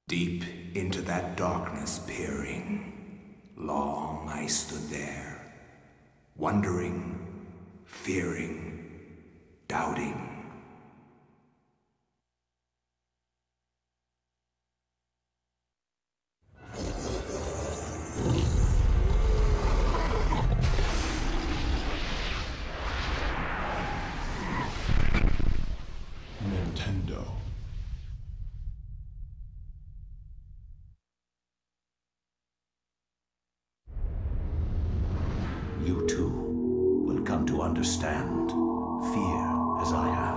Deep into that darkness peering, long I stood there, wondering, fearing, doubting. Nintendo. You too will come to understand fear as I have.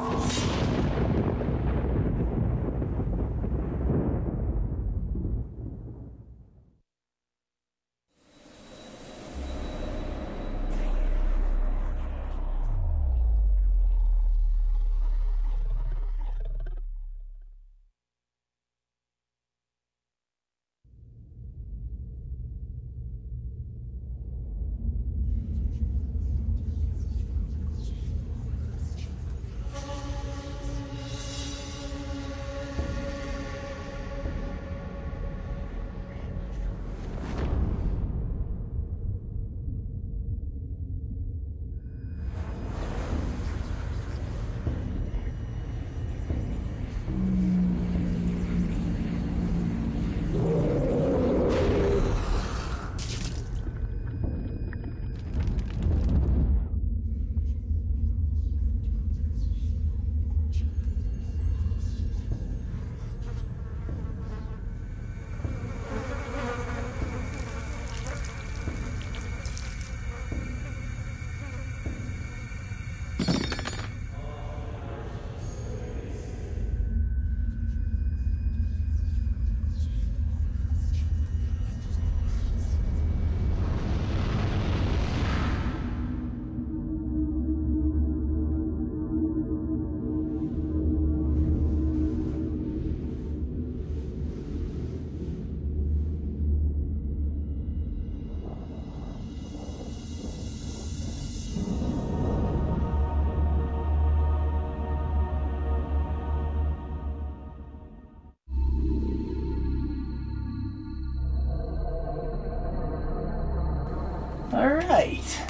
Alright,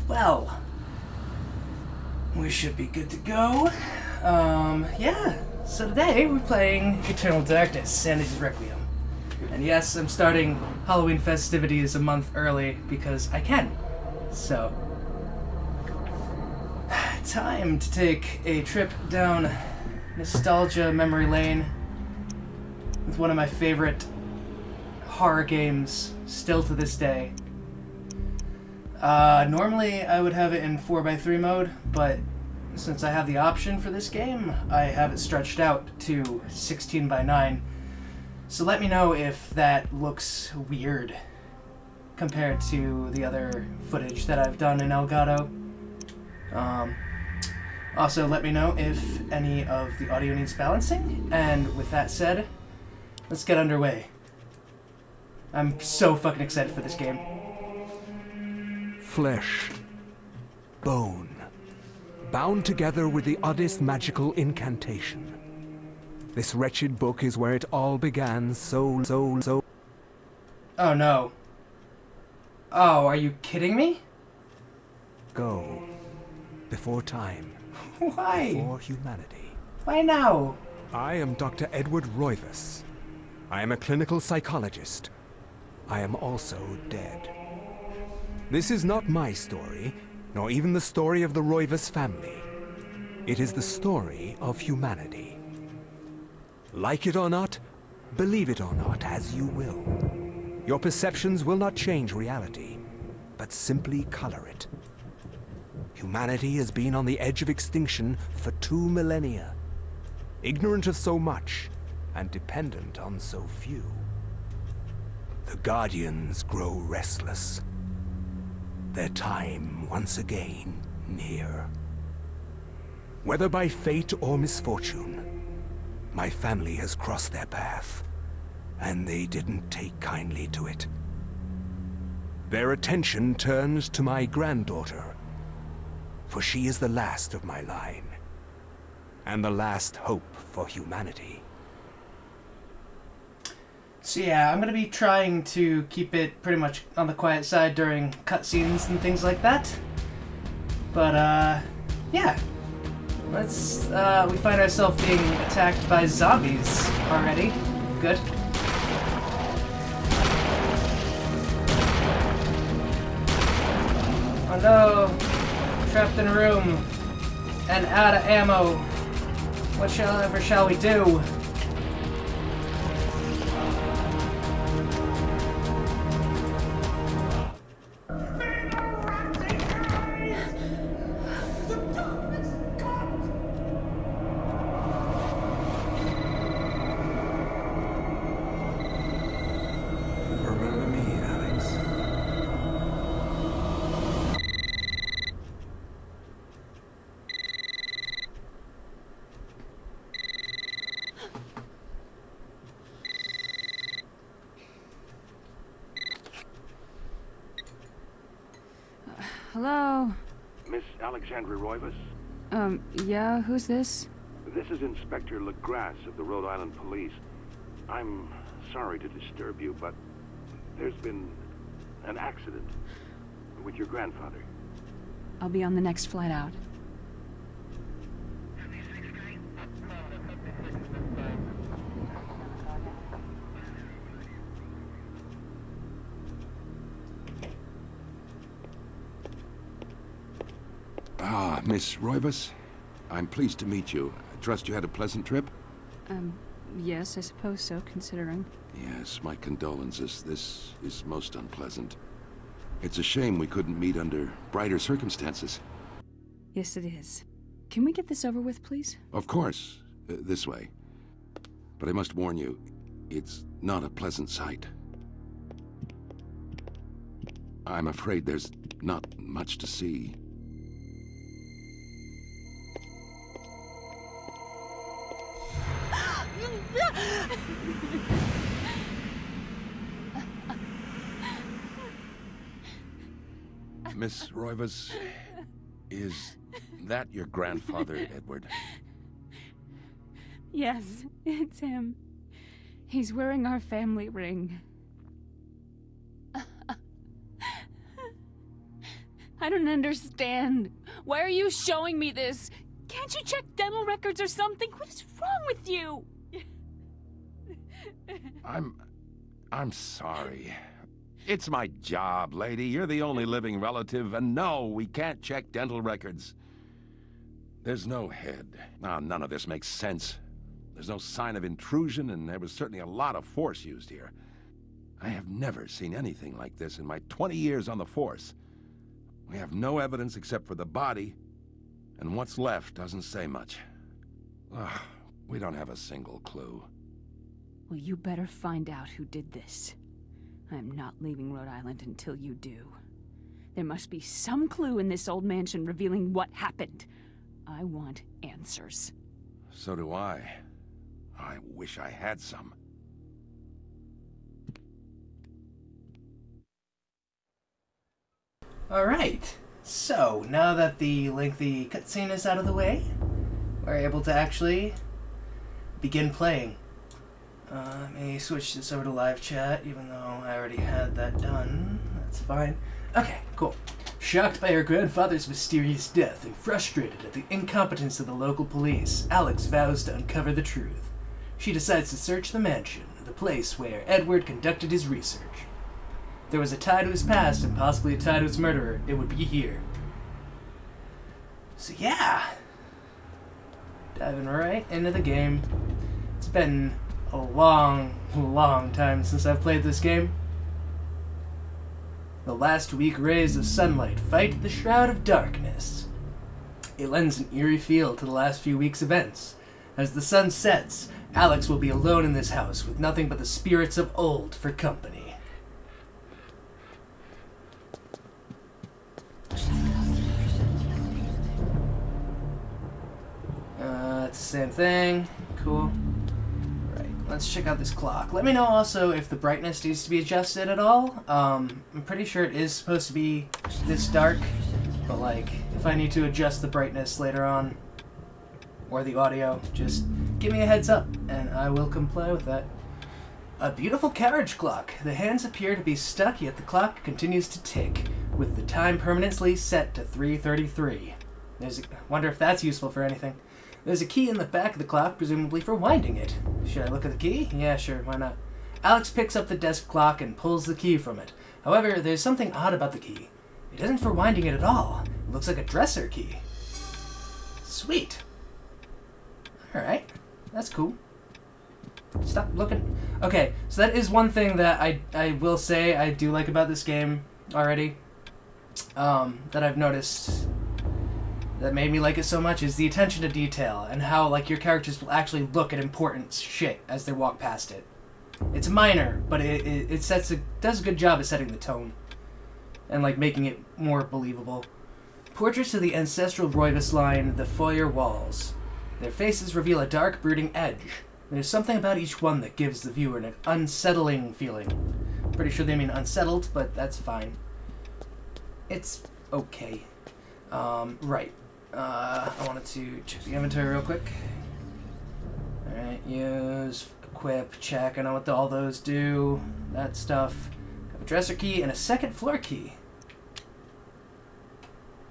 well, we should be good to go. Yeah, so today we're playing Eternal Darkness, Sanity's Requiem. And yes, I'm starting Halloween festivities a month early because I can. So, time to take a trip down nostalgia memory lane with one of my favorite horror games still to this day. Normally I would have it in 4x3 mode, but since I have the option for this game, I have it stretched out to 16:9. So let me know if that looks weird compared to the other footage that I've done in Elgato. Also let me know if any of the audio needs balancing, and with that said, let's get underway. I'm so fucking excited for this game. Flesh, bone, bound together with the oddest magical incantation. This wretched book is where it all began, so... Oh no. Oh, are you kidding me? Go. Before time. Why? Before humanity. Why now? I am Dr. Edward Roivas. I am a clinical psychologist. I am also dead. This is not my story, nor even the story of the Roivas family. It is the story of humanity. Like it or not, believe it or not, as you will. Your perceptions will not change reality, but simply color it. Humanity has been on the edge of extinction for 2 millennia, ignorant of so much and dependent on so few. The Guardians grow restless. Their time once again near. Whether by fate or misfortune, my family has crossed their path, and they didn't take kindly to it. Their attention turns to my granddaughter, for she is the last of my line, and the last hope for humanity. So yeah, I'm gonna be trying to keep it pretty much on the quiet side during cutscenes and things like that. But yeah. Let's we find ourselves being attacked by zombies already. Good. Oh no! Trapped in a room and out of ammo. What shall we do? Remember me, Alex? Hello? Miss Alexandra Roivas? Yeah, who's this? This is Inspector LaGrasse of the Rhode Island Police. I'm sorry to disturb you, but there's been an accident with your grandfather. I'll be on the next flight out. Ah, Miss Roivas. I'm pleased to meet you. I trust you had a pleasant trip? Yes, I suppose so, considering. Yes, my condolences. This is most unpleasant. It's a shame we couldn't meet under brighter circumstances. Yes, it is. Can we get this over with, please? Of course. This way. But I must warn you, it's not a pleasant sight. I'm afraid there's not much to see. Miss Roivas, is that your grandfather, Edward? Yes, it's him. He's wearing our family ring. I don't understand. Why are you showing me this? Can't you check dental records or something? What is wrong with you? I'm sorry. It's my job, lady. You're the only living relative, and no, we can't check dental records. There's no head. None of this makes sense. There's no sign of intrusion, and there was certainly a lot of force used here. I have never seen anything like this in my 20 years on the force. We have no evidence except for the body, and what's left doesn't say much. Ugh, we don't have a single clue. Well, you better find out who did this. I'm not leaving Rhode Island until you do. There must be some clue in this old mansion revealing what happened. I want answers. So do I. I wish I had some. Alright, so now that the lengthy cutscene is out of the way, we're able to actually begin playing. Let me switch this over to live chat, even though I already had that done. That's fine. Okay, cool. Shocked by her grandfather's mysterious death and frustrated at the incompetence of the local police, Alex vows to uncover the truth. She decides to search the mansion, the place where Edward conducted his research. If there was a tie to his past and possibly a tie to his murderer, it would be here. So yeah, diving right into the game. It's been a long time since I've played this game. The last weak rays of sunlight fight the shroud of darkness. It lends an eerie feel to the last few weeks' events. As the sun sets, Alex will be alone in this house with nothing but the spirits of old for company. It's the same thing. Cool. Right, let's check out this clock. Let me know also if the brightness needs to be adjusted at all. I'm pretty sure it is supposed to be this dark, but like, if I need to adjust the brightness later on, or the audio, just give me a heads up, and I will comply with that. A beautiful carriage clock. The hands appear to be stuck, yet the clock continues to tick, with the time permanently set to 3:33. Wonder if that's useful for anything. There's a key in the back of the clock, presumably for winding it. Should I look at the key? Yeah, sure, why not? Alex picks up the desk clock and pulls the key from it. However, there's something odd about the key. It isn't for winding it at all. It looks like a dresser key. Sweet. Alright, that's cool. Stop looking. Okay, so that is one thing that I will say I do like about this game already. That I've noticed that made me like it so much is the attention to detail and how like your characters will actually look at important shit as they walk past it. It's minor, but it does a good job at setting the tone and like making it more believable. Portraits of the ancestral Roivus line the foyer walls. Their faces reveal a dark, brooding edge. There's something about each one that gives the viewer an unsettling feeling. Pretty sure they mean unsettled, but that's fine. It's okay. Right. I wanted to check the inventory real quick. Alright, use, equip, check. I know what all those do. That stuff. Got a dresser key and a second floor key.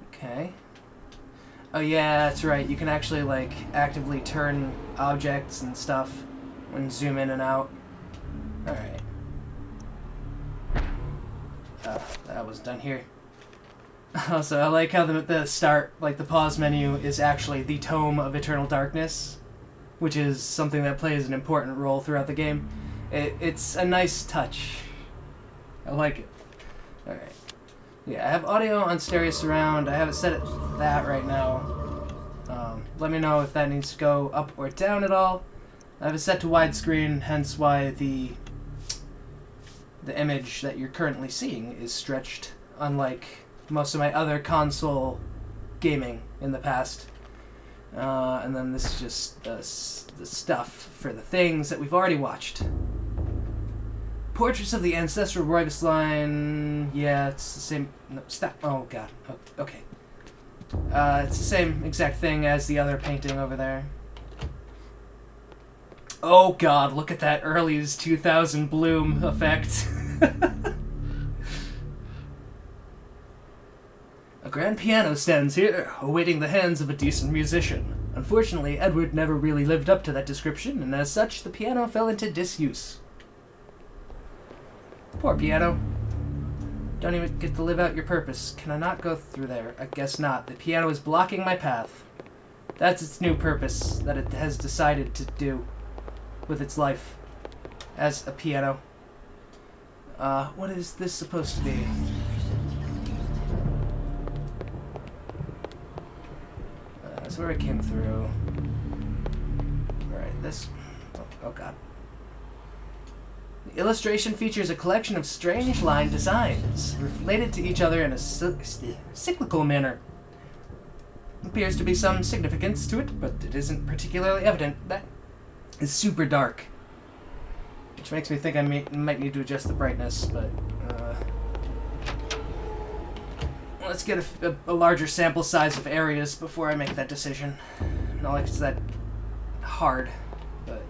Okay. Oh yeah, that's right. You can actually like actively turn objects and stuff when zoom in and out. Alright. That was done here. Also, I like how the start, like the pause menu, is actually the Tome of Eternal Darkness, which is something that plays an important role throughout the game. It's a nice touch. I like it. Alright. Yeah, I have audio on stereo surround. I have it set at that right now. Let me know if that needs to go up or down at all. I have it set to widescreen, hence why the image that you're currently seeing is stretched, unlike most of my other console gaming in the past. And then this is just the stuff for the things that we've already watched. Portraits of the ancestral Roivus line. Yeah, it's the same. No, stop. Oh, God. Oh, okay. It's the same exact thing as the other painting over there. Oh, God. Look at that early 2000 bloom effect. A grand piano stands here, awaiting the hands of a decent musician. Unfortunately, Edward never really lived up to that description, and as such, the piano fell into disuse. Poor piano. Don't even get to live out your purpose. Can I not go through there? I guess not. The piano is blocking my path. That's its new purpose that it has decided to do with its life as a piano. What is this supposed to be? That's where I came through. Alright, this... Oh, God. The illustration features a collection of strange line designs, related to each other in a cyclical manner. Appears to be some significance to it, but it isn't particularly evident. That is super dark. Which makes me think I might need to adjust the brightness, but... let's get a larger sample size of areas before I make that decision. Not like it's that hard, but...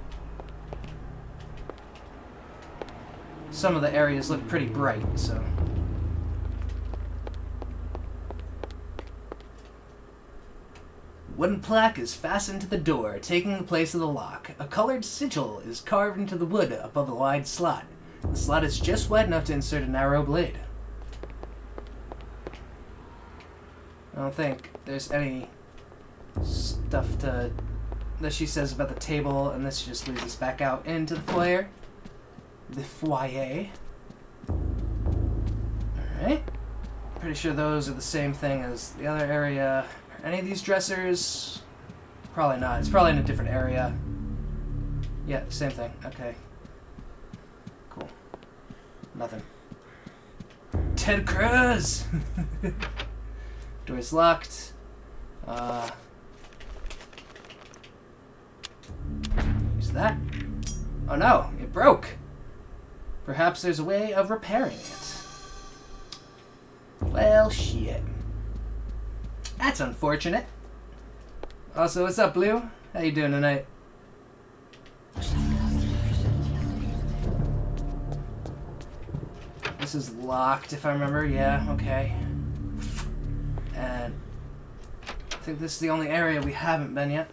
some of the areas look pretty bright, so... Wooden plaque is fastened to the door, taking the place of the lock. A colored sigil is carved into the wood above a wide slot. The slot is just wide enough to insert a narrow blade. I don't think there's any stuff that she says about the table, and this just leads us back out into the foyer. The foyer. Alright. Pretty sure those are the same thing as the other area. Are any of these dressers? Probably not. It's probably in a different area. Yeah, same thing. Okay. Cool. Nothing. Ted Cruz! Door's locked. Use that. Oh no, it broke. Perhaps there's a way of repairing it. Well, shit. That's unfortunate. Also, what's up, Blue? How you doing tonight? This is locked, if I remember. Yeah, okay. And I think this is the only area we haven't been yet.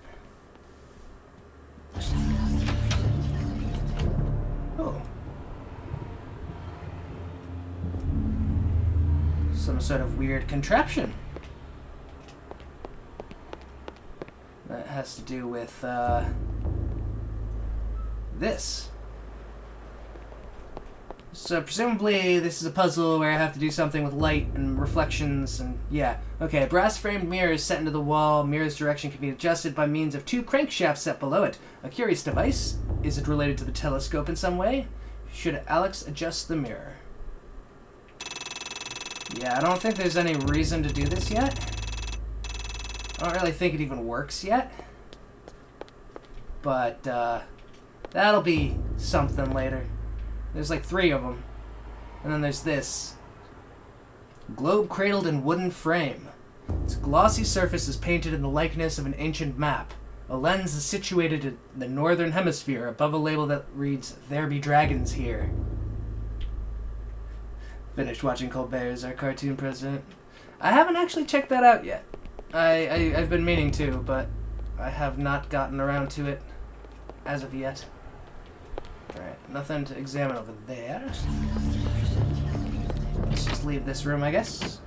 Oh. Some sort of weird contraption. That has to do with, this. So presumably this is a puzzle where I have to do something with light and reflections and yeah. Okay, brass framed mirror is set into the wall. Mirror's direction can be adjusted by means of 2 crankshafts set below it. A curious device. Is it related to the telescope in some way? Should Alex adjust the mirror? Yeah, I don't think there's any reason to do this yet. I don't really think it even works yet. But that'll be something later. There's like 3 of them. And then there's this. Globe cradled in wooden frame. Its glossy surface is painted in the likeness of an ancient map. A lens is situated in the northern hemisphere above a label that reads, "There be dragons here." Finished watching Colbert's Our Cartoon President. I haven't actually checked that out yet. I've been meaning to, but I have not gotten around to it as of yet. Alright, nothing to examine over there. Let's just leave this room, I guess.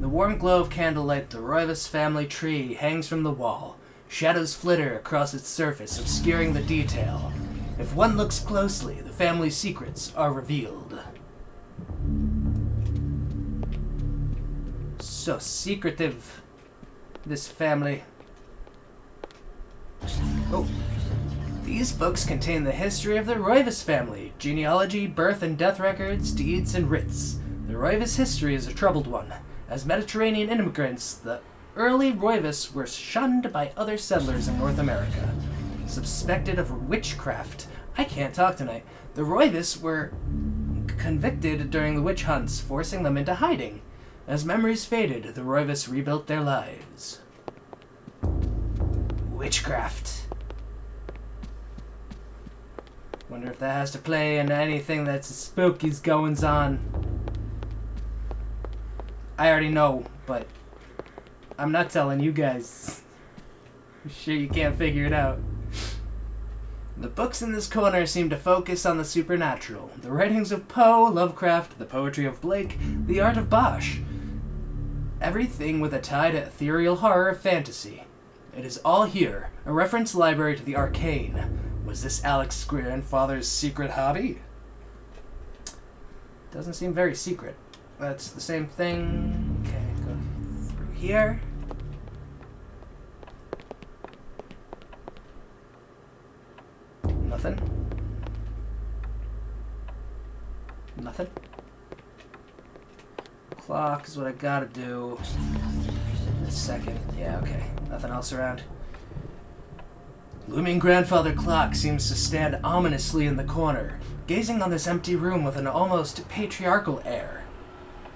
The warm glow of candlelight, the Roivas family tree hangs from the wall. Shadows flitter across its surface, obscuring the detail. If one looks closely, the family's secrets are revealed. So secretive, this family. Oh. These books contain the history of the Roivas family, genealogy, birth and death records, deeds, and writs. The Roivas history is a troubled one. As Mediterranean immigrants, the early Roivas were shunned by other settlers in North America. Suspected of witchcraft. I can't talk tonight. The Roivas were convicted during the witch hunts, forcing them into hiding. As memories faded, the Roivas rebuilt their lives. Witchcraft. Wonder if that has to play into anything that's spooky's goings on. I already know, but I'm not telling you guys. I'm sure you can't figure it out. The books in this corner seem to focus on the supernatural. The writings of Poe, Lovecraft, the poetry of Blake, the art of Bosch. Everything with a tie to ethereal horror of fantasy. It is all here, a reference library to the arcane. Was this Alex's grandfather's secret hobby? Doesn't seem very secret. That's the same thing. Okay, go through here. Nothing. Nothing. Clock is what I gotta do. A second. Yeah, okay. Nothing else around. Looming grandfather clock seems to stand ominously in the corner, gazing on this empty room with an almost patriarchal air.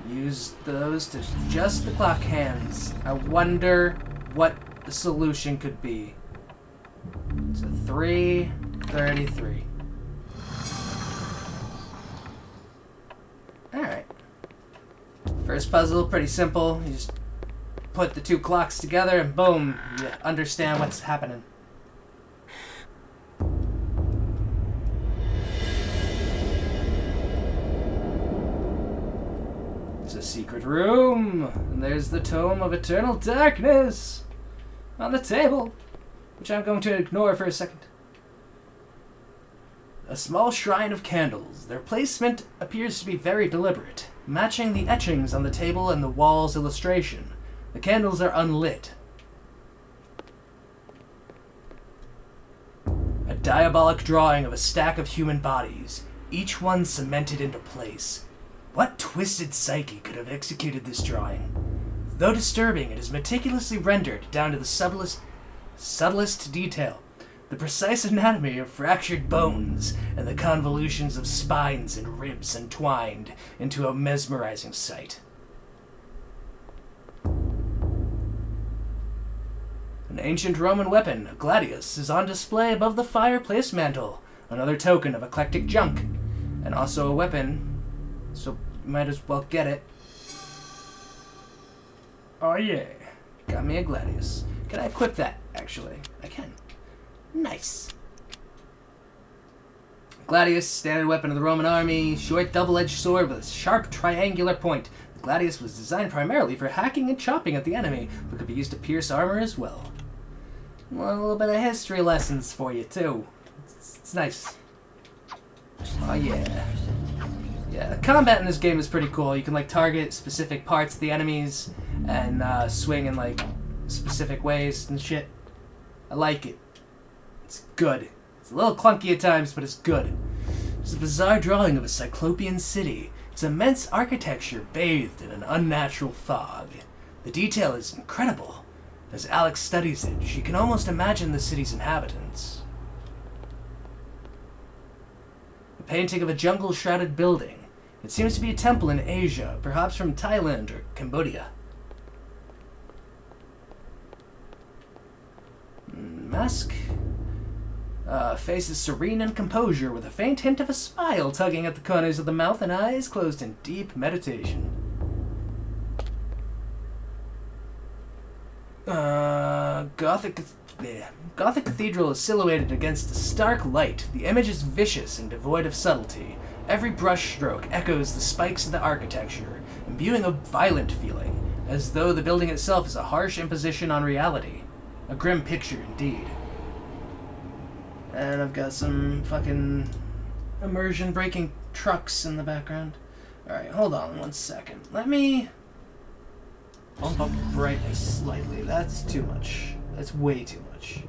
Use those to adjust the clock hands. I wonder what the solution could be. So 3:33. Alright. First puzzle, pretty simple. You just put the 2 clocks together and boom, you understand what's happening. It's a secret room, and there's the Tome of Eternal Darkness on the table, which I'm going to ignore for a second. A small shrine of candles. Their placement appears to be very deliberate, matching the etchings on the table and the wall's illustration. The candles are unlit. A diabolic drawing of a stack of human bodies, each one cemented into place. What twisted psyche could have executed this drawing? Though disturbing, it is meticulously rendered down to the subtlest detail. The precise anatomy of fractured bones and the convolutions of spines and ribs entwined into a mesmerizing sight. An ancient Roman weapon, a gladius, is on display above the fireplace mantel. Another token of eclectic junk. And also a weapon. So might as well get it. Oh yeah. Got me a gladius. Can I equip that, actually? I can. Nice. Gladius, standard weapon of the Roman army, short double-edged sword with a sharp triangular point. The gladius was designed primarily for hacking and chopping at the enemy, but could be used to pierce armor as well. Well, a little bit of history lessons for you, too. It's nice. Oh, yeah. Yeah, the combat in this game is pretty cool. You can, like, target specific parts of the enemies and swing in, like, specific ways and shit. I like it. It's good. It's a little clunky at times, but it's good. It's a bizarre drawing of a cyclopean city. Its immense architecture bathed in an unnatural fog. The detail is incredible. As Alex studies it, she can almost imagine the city's inhabitants. A painting of a jungle-shrouded building. It seems to be a temple in Asia, perhaps from Thailand or Cambodia. Mask. Face is serene and composure, with a faint hint of a smile tugging at the corners of the mouth and eyes closed in deep meditation. Gothic cathedral is silhouetted against the stark light. The image is vicious and devoid of subtlety. Every brushstroke echoes the spikes of the architecture, imbuing a violent feeling, as though the building itself is a harsh imposition on reality. A grim picture indeed. And I've got some fucking immersion-breaking trucks in the background. Alright, hold on 1 second. Let me bump up the brightness slightly. That's too much. That's way too much.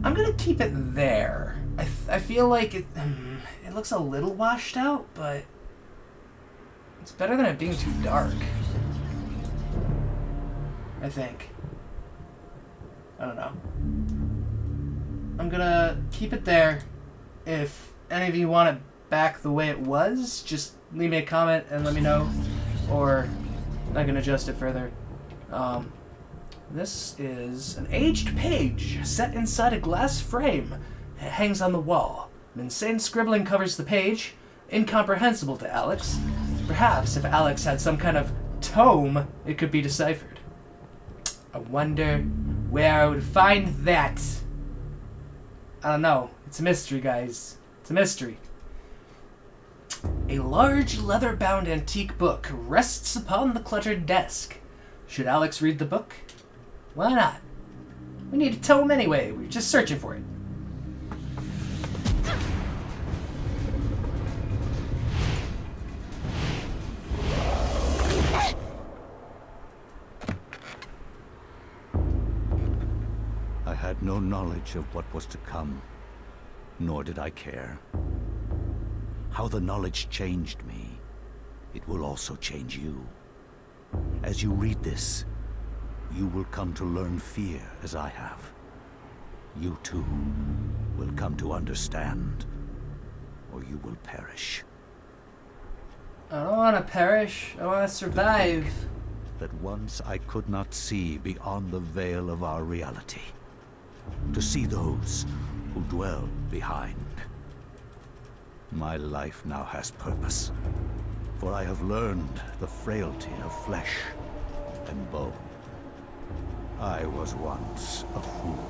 I'm gonna keep it there. I feel like it looks a little washed out, but it's better than it being too dark. I think. I don't know. I'm gonna keep it there. If any of you want it back the way it was, just leave me a comment and let me know. Or I can adjust it further. This is an aged page set inside a glass frame. It hangs on the wall. An insane scribbling covers the page, incomprehensible to Alex. Perhaps if Alex had some kind of tome, it could be deciphered. I wonder where I would find that. I don't know. It's a mystery, guys. It's a mystery. A large leather-bound antique book rests upon the cluttered desk. Should Alex read the book? Why not? We need a tome anyway. We're just searching for it. I had no knowledge of what was to come, nor did I care. How the knowledge changed me, it will also change you. As you read this, you will come to learn fear as I have. You too will come to understand, or you will perish. I don't want to perish. I want to survive. That once I could not see beyond the veil of our reality. To see those who dwell behind. My life now has purpose, for I have learned the frailty of flesh and bone. I was once a fool.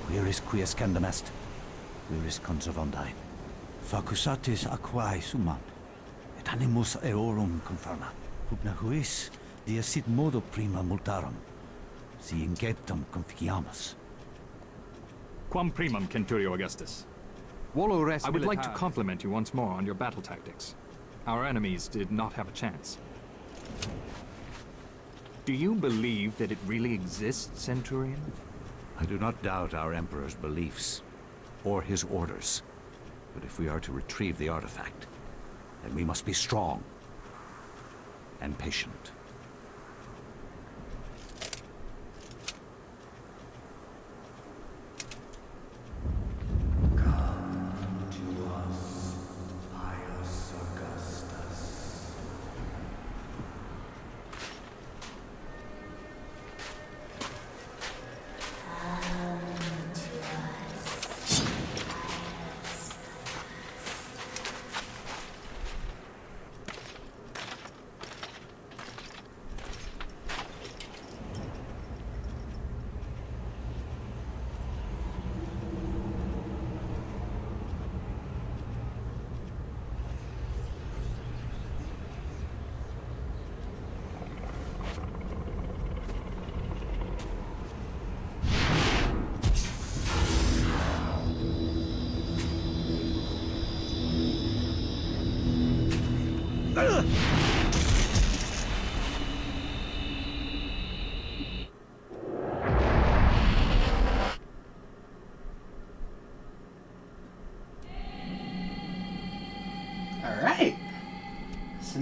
Viris quies candam est, viris conservandi. Facusatis aquae sumat, et animus eorum confirma. Pugna huis, dia sit modo prima multarum, si ingetum conficiamus. Quam primum, Centurio Augustus. I would like to compliment you once more on your battle tactics. Our enemies did not have a chance. Do you believe that it really exists, Centurion? I do not doubt our Emperor's beliefs, or his orders. But if we are to retrieve the artifact, then we must be strong and patient.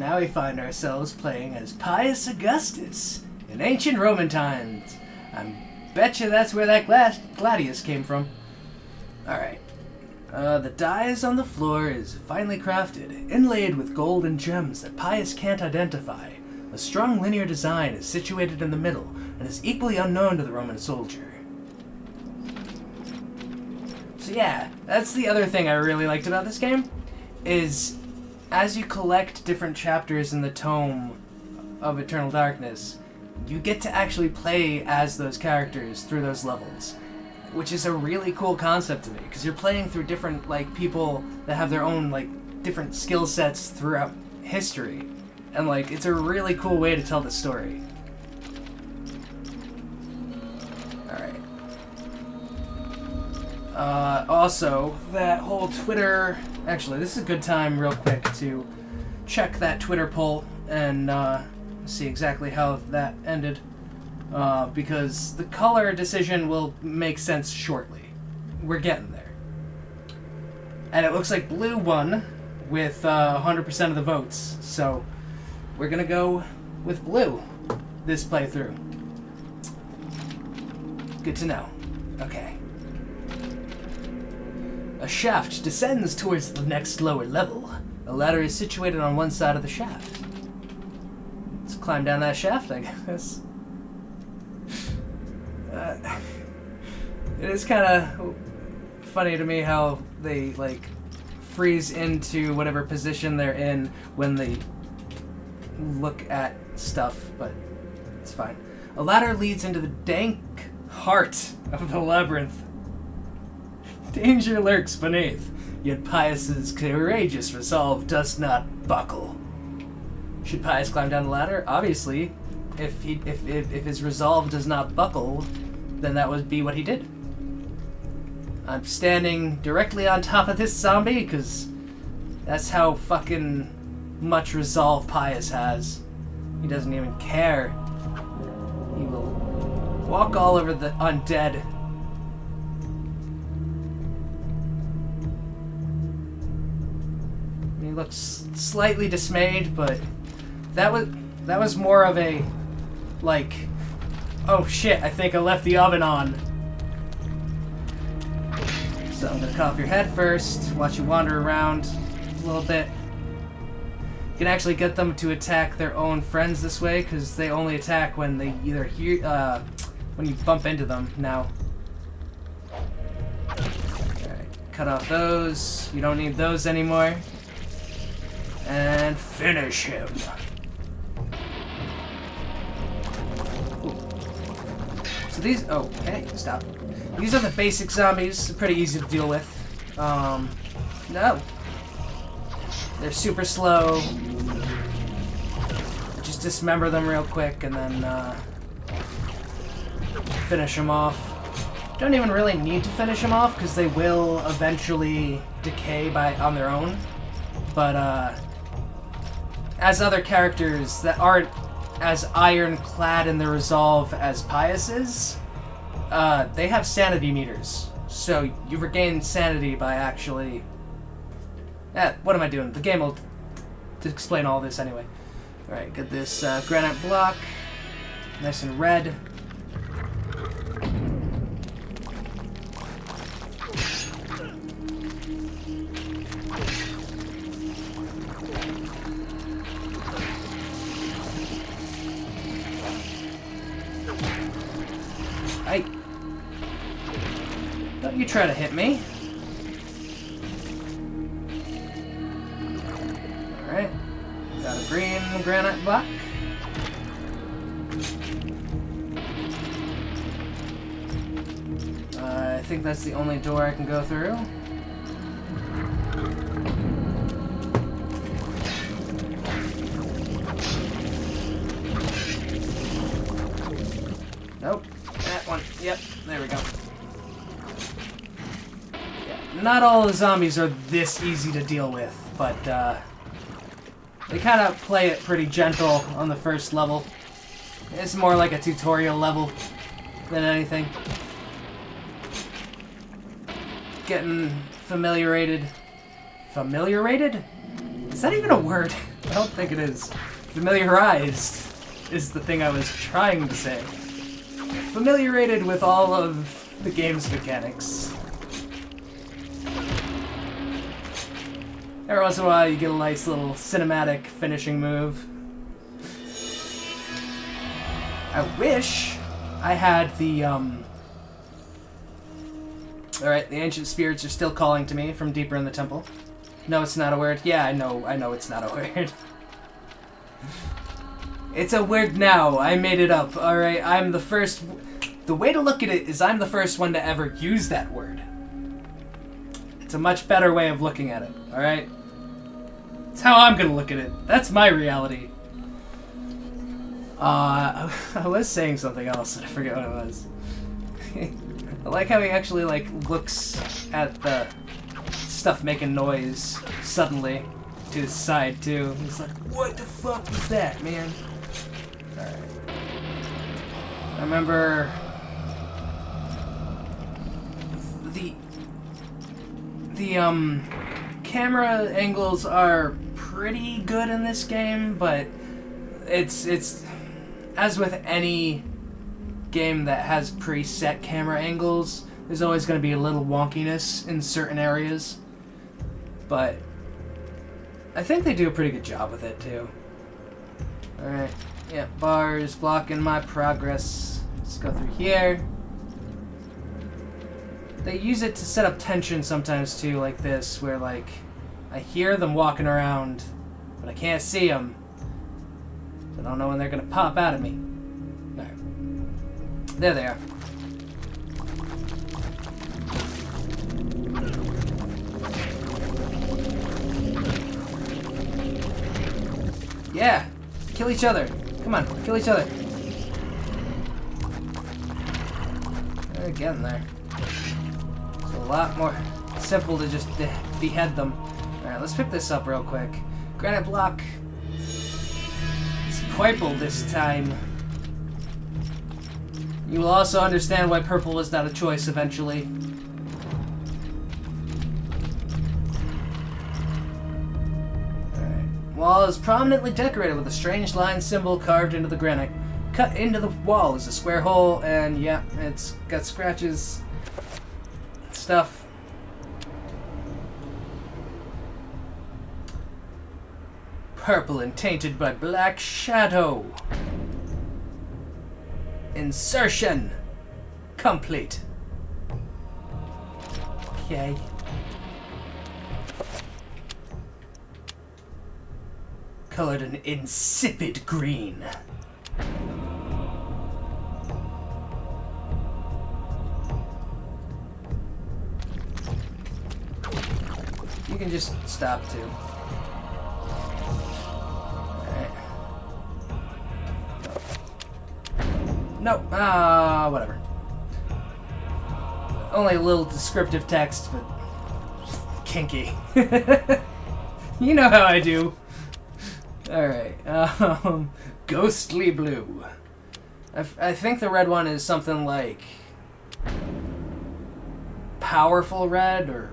now we find ourselves playing as Pius Augustus in ancient Roman times. I bet you that's where that gladius came from. Alright. The dais on the floor is finely crafted, inlaid with gold and gems that Pius can't identify. A strong linear design is situated in the middle and is equally unknown to the Roman soldier. So yeah, that's the other thing I really liked about this game, is as you collect different chapters in the Tome of Eternal Darkness, you get to actually play as those characters through those levels, which is a really cool concept to me, because you're playing through different, like, people that have their own, like, different skill sets throughout history, and, like, it's a really cool way to tell the story. Alright. Also, that whole Twitter... Actually, this is a good time, real quick, to check that Twitter poll and see exactly how that ended. Because the color decision will make sense shortly. We're getting there. And it looks like blue won with 100% of the votes. So we're going to go with blue this playthrough. Good to know. Okay. A shaft descends towards the next lower level. A ladder is situated on one side of the shaft. Let's climb down that shaft, I guess. It is kind of funny to me how they, like, freeze into whatever position they're in when they look at stuff, but it's fine. A ladder leads into the dank heart of the labyrinth. Danger lurks beneath, yet Pius's courageous resolve does not buckle. Should Pius climb down the ladder? Obviously, if his resolve does not buckle, then that would be what he did. I'm standing directly on top of this zombie because that's how fucking much resolve Pius has. He doesn't even care. He will walk all over the undead. He looks slightly dismayed, but that was more of a, like, oh shit, I think I left the oven on. So I'm gonna cut off your head first, watch you wander around a little bit. You can actually get them to attack their own friends this way, because they only attack when they either hear, when you bump into them now. Alright, cut off those. You don't need those anymore. And finish him. Ooh. So these, oh, hey, stop. These are the basic zombies, pretty easy to deal with. No. They're super slow. Just dismember them real quick and then, finish them off. Don't even really need to finish them off, because they will eventually decay on their own. But, as other characters that aren't as ironclad in their resolve as Pius is, they have sanity meters. So you regain sanity by actually... what am I doing? The game will explain all this anyway. Alright, get this granite block. Nice and red. Hey. Don't you try to hit me. Alright. Got a green granite block. I think that's the only door I can go through. Nope. That one. Yep. There we go. Yeah. Not all the zombies are this easy to deal with, but they kind of play it pretty gentle on the first level. It's more like a tutorial level than anything. Getting familiarated. Familiarated? Is that even a word? I don't think it is. Familiarized is the thing I was trying to say. Familiarated with all of the game's mechanics. Every once in a while you get a nice little cinematic finishing move. I wish I had the, Alright, the ancient spirits are still calling to me from deeper in the temple. No, it's not a word. Yeah, I know it's not a word. It's a word now. I made it up. Alright, I'm the first... The way to look at it is I'm the first one to ever use that word. It's a much better way of looking at it, alright? It's how I'm gonna look at it. That's my reality. I was saying something else, and I forget what it was. I like how he actually, like, looks at the stuff making noise suddenly to his side, too. He's like, what the fuck was that, man? Alright. I remember... The camera angles are pretty good in this game, but it's as with any game that has preset camera angles, there's always going to be a little wonkiness in certain areas. But I think they do a pretty good job with it, too. Alright, yeah, bars blocking my progress. Let's go through here. They use it to set up tension sometimes, too, like this, where, like, I hear them walking around, but I can't see them. I don't know when they're going to pop out at me. Alright. There they are. Yeah! Kill each other! Come on, kill each other! They're getting there. It's a lot more simple to just behead them. Alright, let's pick this up real quick. Granite block. It's purple this time. You will also understand why purple is not a choice eventually. Alright. Wall is prominently decorated with a strange line symbol carved into the granite. Cut into the wall is a square hole, and yeah, it's got scratches. Stuff. Purple and tainted by black shadow. Insertion complete. Okay. Colored an insipid green. You can just stop too. Alright. No. Whatever. Only a little descriptive text, but kinky. You know how I do. Alright. Ghostly blue. I think the red one is something like powerful red or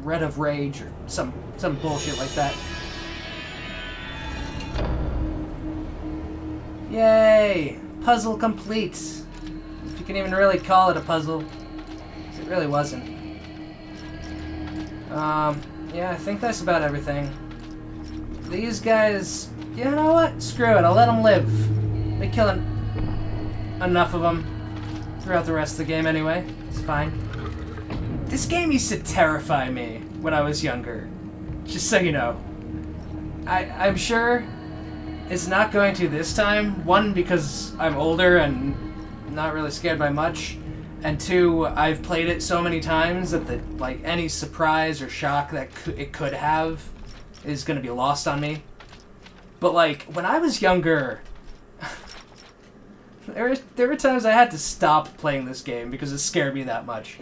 red of rage or some bullshit like that. Yay! Puzzle complete. If you can even really call it a puzzle. It really wasn't. Yeah, I think that's about everything. These guys, you know what? Screw it, I'll let them live. They're killing enough of them throughout the rest of the game anyway. It's fine. This game used to terrify me when I was younger. Just so you know. I'm sure it's not going to this time. One, because I'm older and not really scared by much. And two, I've played it so many times that like any surprise or shock that it could have is going to be lost on me. But like, when I was younger, there were times I had to stop playing this game because it scared me that much.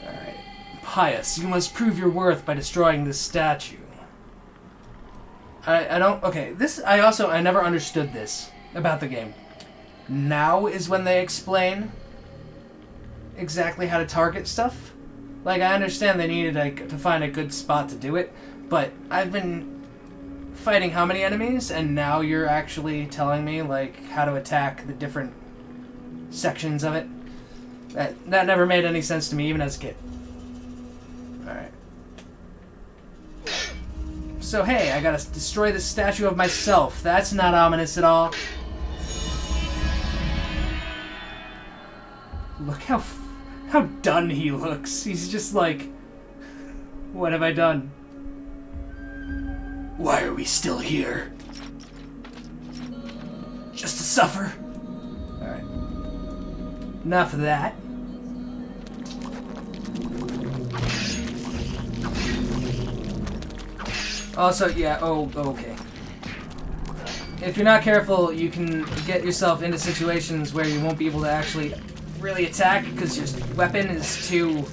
Alright. Pious, you must prove your worth by destroying this statue. I don't... Okay, this... I never understood this about the game. Now is when they explain exactly how to target stuff. Like, I understand they needed to find a good spot to do it, but I've been fighting how many enemies, and now you're actually telling me, like, how to attack the different sections of it. That never made any sense to me, even as a kid. Alright. So, hey, I gotta destroy the statue of myself. That's not ominous at all. Look how done he looks. He's just like, what have I done? Why are we still here? Just to suffer? Alright. Enough of that. Also, yeah, okay. If you're not careful, you can get yourself into situations where you won't be able to actually really attack because your weapon is too...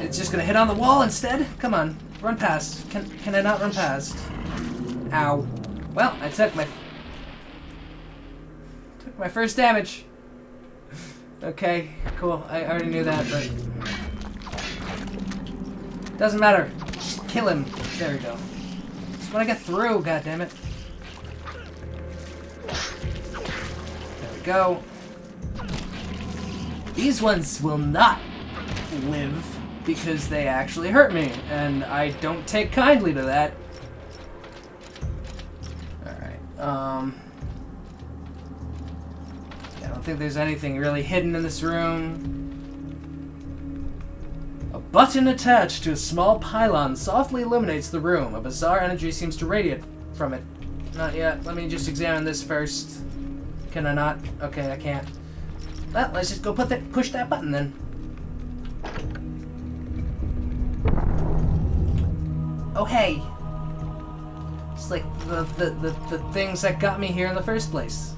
It's just gonna hit on the wall instead? Come on, run past. Can I not run past? Ow. Well, I took my first damage. Okay, cool. I already knew that, but... Doesn't matter. Just kill him. There we go. Just want to get through, goddammit. There we go. These ones will not live because they actually hurt me, and I don't take kindly to that. Alright, I don't think there's anything really hidden in this room. A button attached to a small pylon softly illuminates the room. A bizarre energy seems to radiate from it. Not yet. Let me just examine this first. Can I not? Okay, I can't. Well, let's just go push that button then. Oh hey. It's like the things that got me here in the first place.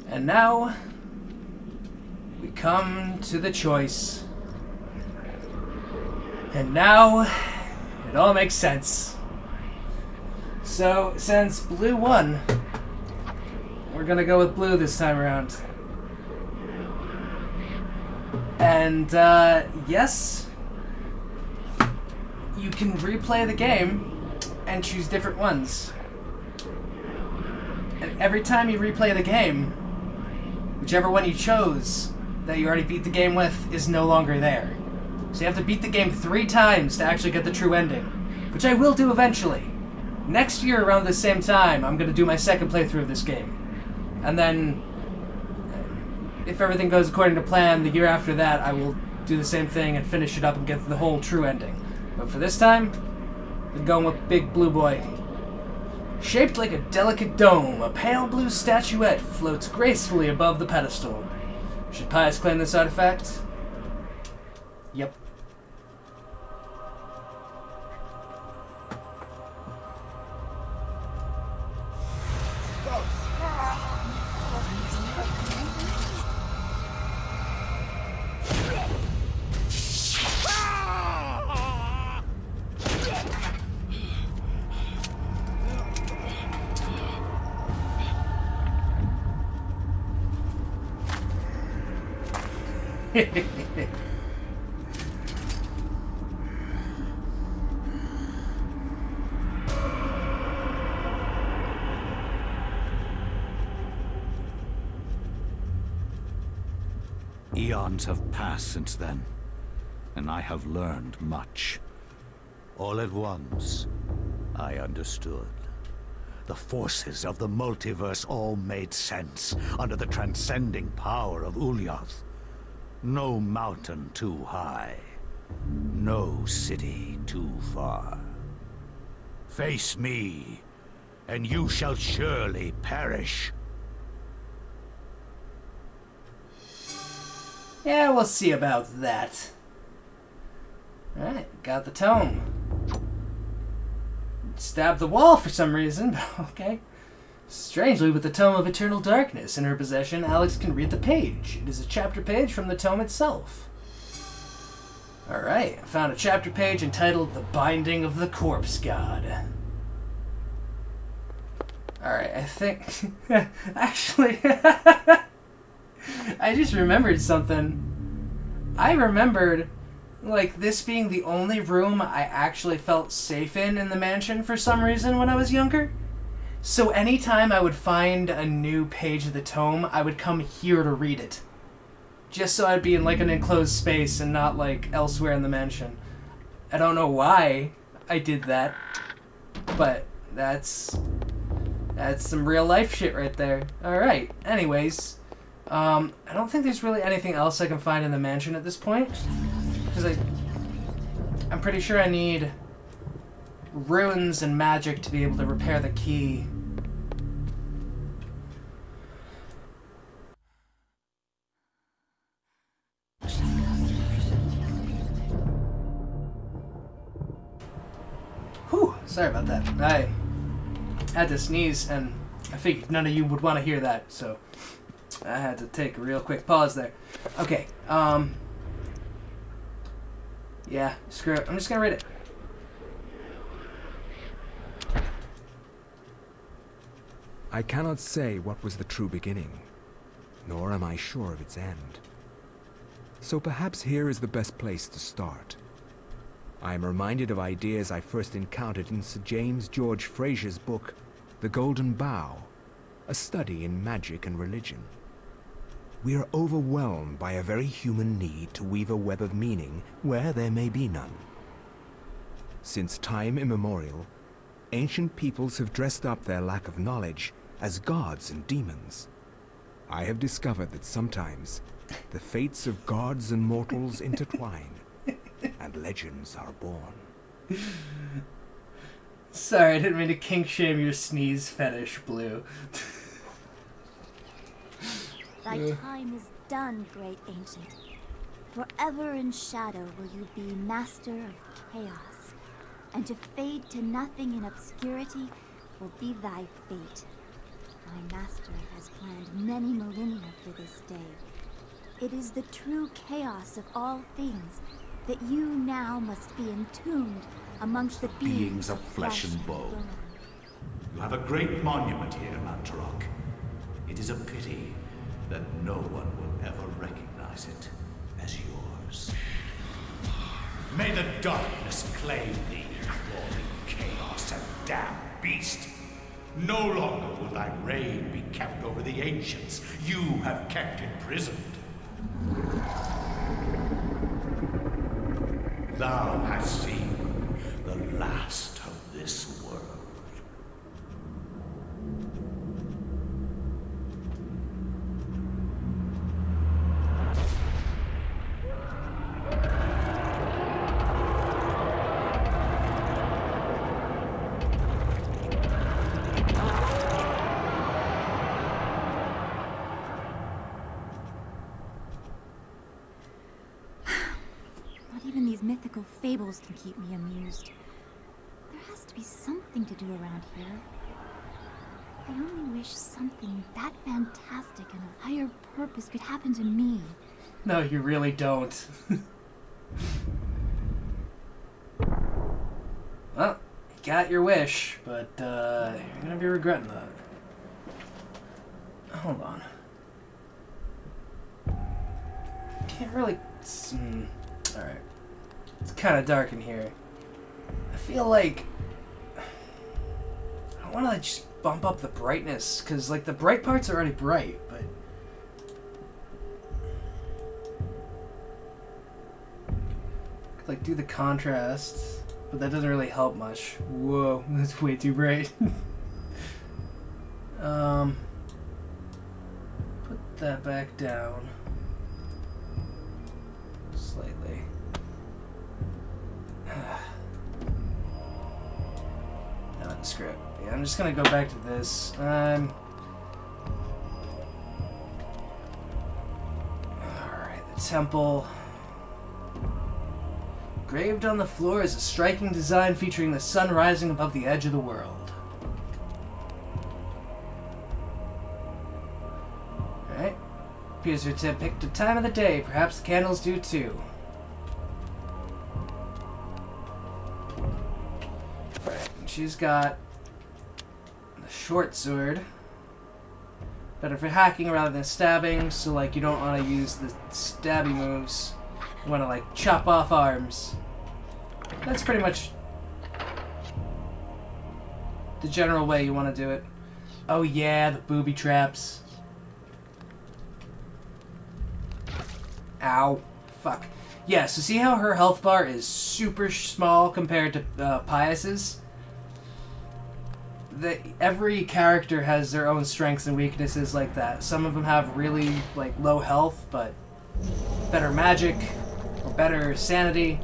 And now, we come to the choice. And now, it all makes sense. So, since blue won, we're gonna go with blue this time around. And, yes, you can replay the game and choose different ones. And every time you replay the game, whichever one you chose that you already beat the game with is no longer there. So you have to beat the game 3 times to actually get the true ending, which I will do eventually. Next year around the same time, I'm going to do my second playthrough of this game. And then, if everything goes according to plan, the year after that I will do the same thing and finish it up and get the whole true ending. But for this time, I'm going with Big Blue Boy. Shaped like a delicate dome, a pale blue statuette floats gracefully above the pedestal. Should Pius claim this artifact? Yep. Eons have passed since then, and I have learned much. All at once, I understood. The forces of the multiverse all made sense under the transcending power of Ulyaoth. No mountain too high, no city too far. Face me, and you shall surely perish. Yeah, we'll see about that. Alright, got the tome. Stabbed the wall for some reason, but okay. Strangely, with the Tome of Eternal Darkness in her possession, Alex can read the page. It is a chapter page from the tome itself. Alright, I found a chapter page entitled The Binding of the Corpse God. Alright, I think... Actually... I just remembered something. I remembered, like, this being the only room I actually felt safe in the mansion for some reason when I was younger. So anytime I would find a new page of the tome, I would come here to read it. Just so I'd be in, like, an enclosed space and not, like, elsewhere in the mansion. I don't know why I did that, but that's some real life shit right there. Alright, anyways. I don't think there's really anything else I can find in the mansion at this point. Because I'm pretty sure I need runes and magic to be able to repair the key. Whew, sorry about that. I had to sneeze, and I figured none of you would want to hear that, so I had to take a real quick pause there. Okay, yeah, screw it. I'm just gonna read it. I cannot say what was the true beginning, nor am I sure of its end. So perhaps here is the best place to start. I am reminded of ideas I first encountered in Sir James George Fraser's book, The Golden Bough, a study in magic and religion. We are overwhelmed by a very human need to weave a web of meaning where there may be none. Since time immemorial, ancient peoples have dressed up their lack of knowledge as gods and demons. I have discovered that sometimes the fates of gods and mortals intertwine, and legends are born. Sorry, I didn't mean to kink shame your sneeze fetish, Blue. Thy time is done, great ancient. Forever in shadow will you be master of chaos, and to fade to nothing in obscurity will be thy fate. My master has planned many millennia for this day. It is the true chaos of all things that you now must be entombed amongst the beings of flesh and bone. You have a great monument here, Mantarok. It is a pity that no one will ever recognize it as yours. May the darkness claim thee, crawling chaos and damned beast. No longer will thy reign be kept over the ancients you have kept imprisoned. Thou hast seen the last of this world. Mythical fables can keep me amused. There has to be something to do around here. I only wish something that fantastic and of higher purpose could happen to me. No, you really don't. Well, you got your wish, but you're gonna be regretting that. Hold on. Can't really... Alright. It's kind of dark in here. I feel like I don't want to just bump up the brightness, because like the bright parts are already bright, but could like do the contrast, but that doesn't really help much. Whoa, that's way too bright. Put that back down slightly. No, screw it. Yeah, I'm just gonna go back to this. Alright, the temple. Graved on the floor is a striking design featuring the sun rising above the edge of the world. Alright. Appears to have picked a time of the day. Perhaps the candles do too. She's got the short sword. Better for hacking rather than stabbing, so like you don't want to use the stabby moves. You want to like chop off arms. That's pretty much the general way you want to do it. Oh yeah, the booby traps. Ow. Fuck. Yeah, so see how her health bar is super small compared to Pius's? Every character has their own strengths and weaknesses like that. Some of them have really like low health, but better magic or better sanity.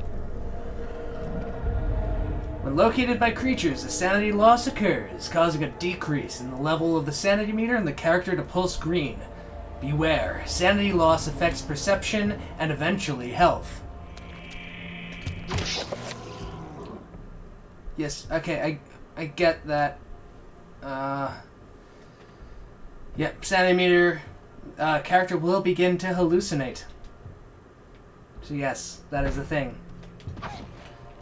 When located by creatures, a sanity loss occurs, causing a decrease in the level of the sanity meter and the character to pulse green. Beware, sanity loss affects perception and eventually health. Yes, okay, I get that. Yep, sanity meter, character will begin to hallucinate. So yes, that is a thing.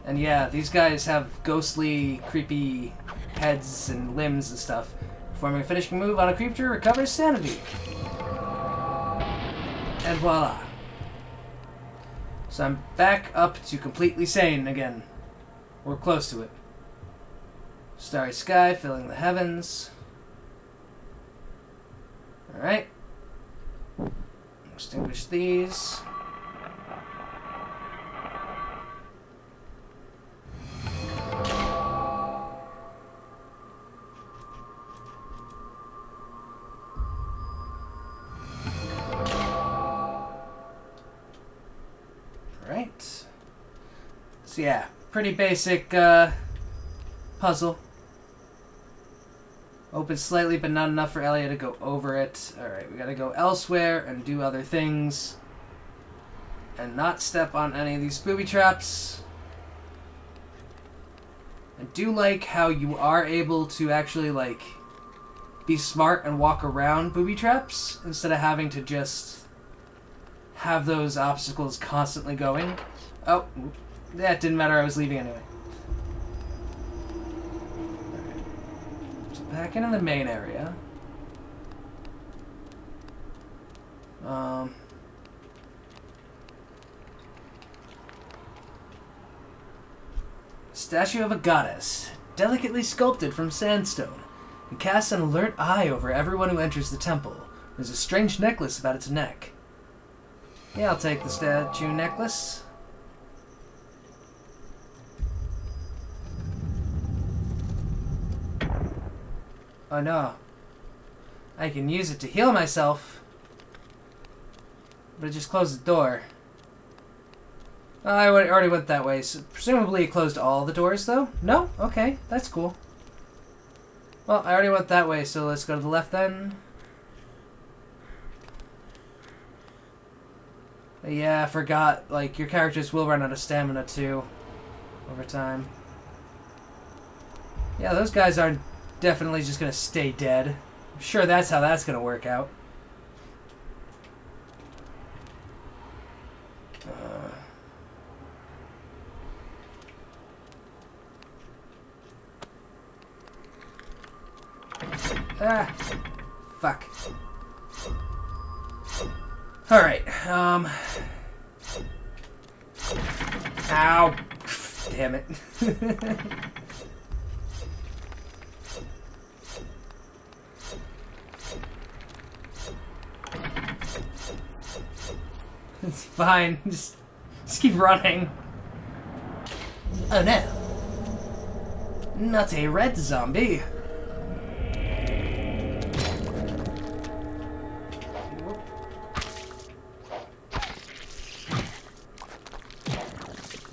And yeah, these guys have ghostly, creepy heads and limbs and stuff. Performing a finishing move on a creature recovers sanity. And voila. So I'm back up to completely sane again. We're close to it. Starry sky filling the heavens. Alright. Extinguish these. So yeah, pretty basic puzzle. Open slightly, but not enough for Elia to go over it. Alright, we gotta go elsewhere and do other things. And not step on any of these booby traps. I do like how you are able to actually, like, be smart and walk around booby traps instead of having to just have those obstacles constantly going. Oh, that didn't matter, I was leaving anyway. Alright. So back into the main area. Statue of a goddess, delicately sculpted from sandstone, and casts an alert eye over everyone who enters the temple. There's a strange necklace about its neck. Yeah, I'll take the statue necklace. Oh no. I can use it to heal myself. But it just closed the door. Oh, I already went that way. So presumably it closed all the doors, though? No? Okay, that's cool. Well, I already went that way, so let's go to the left then. Yeah, I forgot. Like, your characters will run out of stamina, too. Over time. Yeah, those guys aren't definitely just gonna stay dead. I'm sure that's how that's gonna work out. Ah, fuck. Alright, ow. Damn it. It's fine. Just keep running. Oh no. Not a red zombie.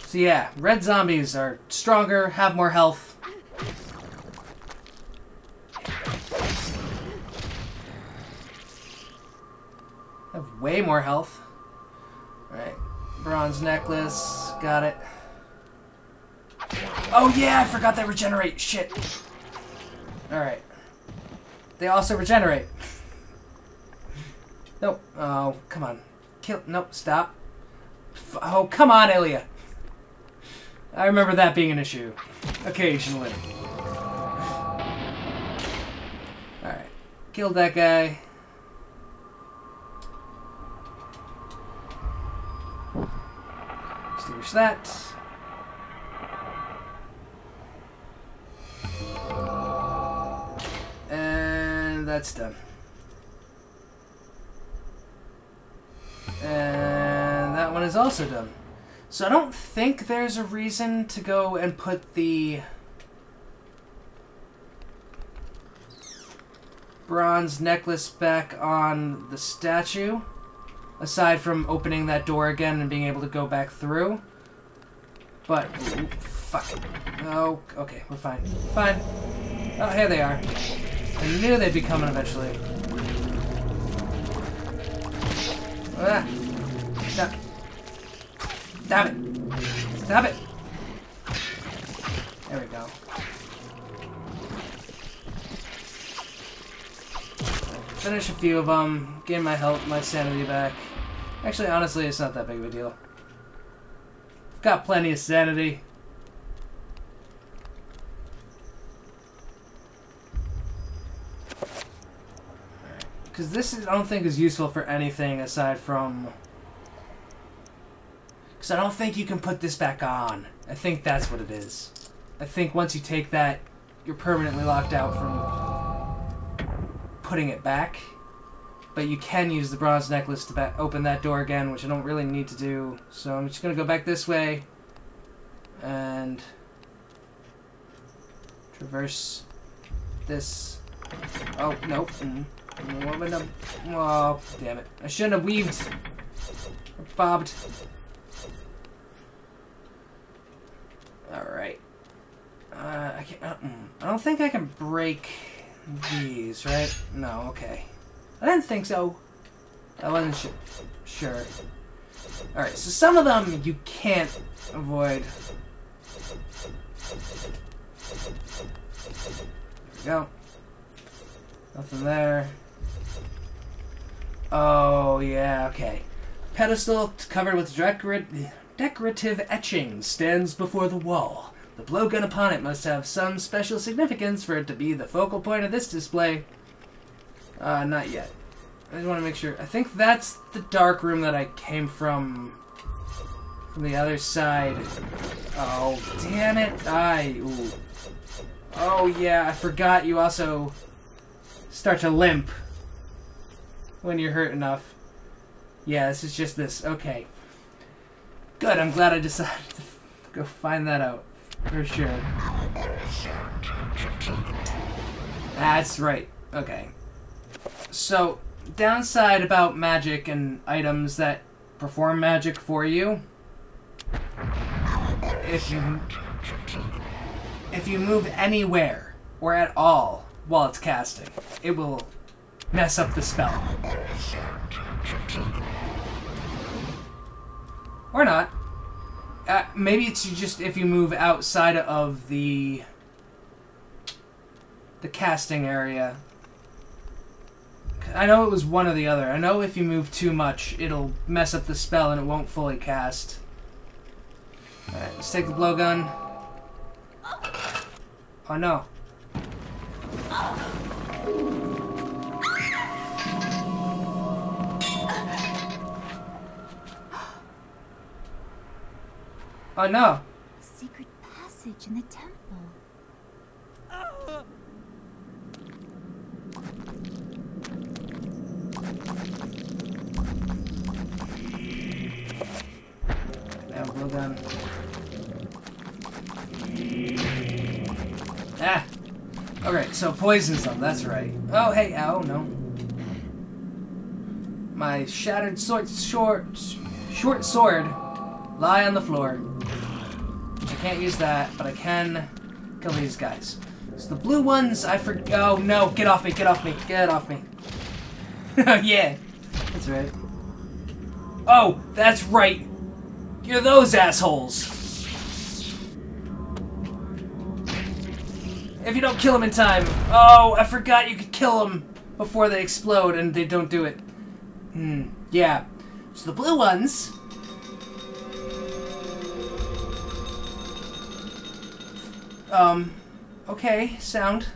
So yeah, red zombies are stronger, have more health. Have way more health. Alright, bronze necklace, got it. Oh yeah, I forgot they regenerate, shit. Alright. They also regenerate. Nope, oh, come on. Kill, nope, stop. Oh, come on, Ilya. I remember that being an issue. Occasionally. Alright. Killed that guy. Extinguish that. And that's done. And that one is also done. So I don't think there's a reason to go and put the bronze necklace back on the statue, aside from opening that door again and being able to go back through. But, ooh, fuck. Oh, okay, we're fine. Fine. Oh, here they are. I knew they'd be coming eventually. Ah. Stop. Stop it. Stop it. There we go. Finish a few of them. Gain my health, my sanity back. Actually, honestly, it's not that big of a deal. I've got plenty of sanity. Because this is, I don't think is useful for anything aside from... Because I don't think you can put this back on. I think that's what it is. I think once you take that, you're permanently locked out from putting it back. But you can use the bronze necklace to open that door again, which I don't really need to do. So I'm just going to go back this way and traverse this. Oh, nope. Oh, damn it. I shouldn't have weaved. Or bobbed. Alright. I don't think I can break these, right? No, okay. I didn't think so. I wasn't sure. Alright, so some of them you can't avoid. There we go. Nothing there. Oh, yeah, okay. Pedestal covered with decorative etchings stands before the wall. The blowgun upon it must have some special significance for it to be the focal point of this display. Not yet. I just want to make sure. I think that's the dark room that I came from the other side. Oh, damn it. Ooh. Oh, yeah, I forgot you also start to limp when you're hurt enough. Yeah, this is just this. Okay. Good, I'm glad I decided to go find that out. For sure. That's right. Okay. So, downside about magic and items that perform magic for you, if you move anywhere or at all while it's casting, it will mess up the spell. Or not. Maybe it's just if you move outside of the casting area. I know it was one or the other. I know if you move too much, it'll mess up the spell and it won't fully cast. Alright, let's take the blowgun. Oh no. Oh no. Secret passage in the temple. Now blowgun. Ah! Okay, so poisons them, that's right. Oh, hey, ow, no. My shattered short sword lie on the floor. I can't use that, but I can kill these guys. So the blue ones, oh no, get off me, get off me, get off me. Yeah, that's right. Oh, that's right. You're those assholes. If you don't kill them in time. Oh, I forgot you could kill them before they explode and they don't do it. Yeah. So the blue ones... okay, sound.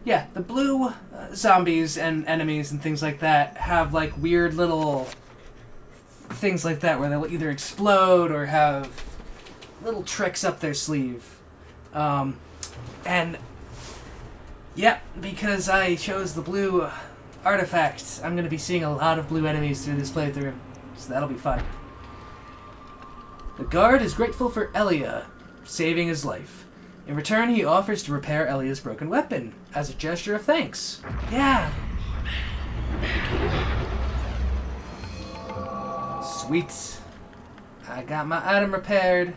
Yeah, the blue zombies and enemies and things like that have, like, weird little things like that where they'll either explode or have little tricks up their sleeve. And yeah, because I chose the blue artifact, I'm going to be seeing a lot of blue enemies through this playthrough, so that'll be fun. The guard is grateful for Elia saving his life. In return, he offers to repair Elia's broken weapon as a gesture of thanks. Yeah. Sweet. I got my item repaired.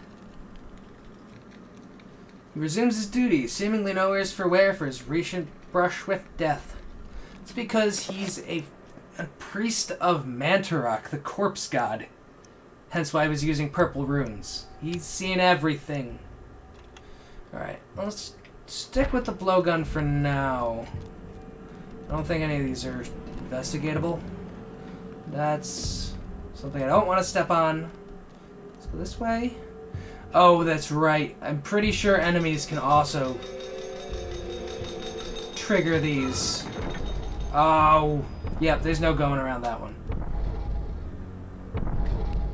He resumes his duty, seemingly nowhere for his recent brush with death. It's because he's a priest of Mantarok, the corpse god. Hence why I was using purple runes. He's seen everything. Alright, let's stick with the blowgun for now. I don't think any of these are investigatable. That's something I don't want to step on. Let's go this way. Oh, that's right. I'm pretty sure enemies can also trigger these. Oh, yep, there's no going around that one.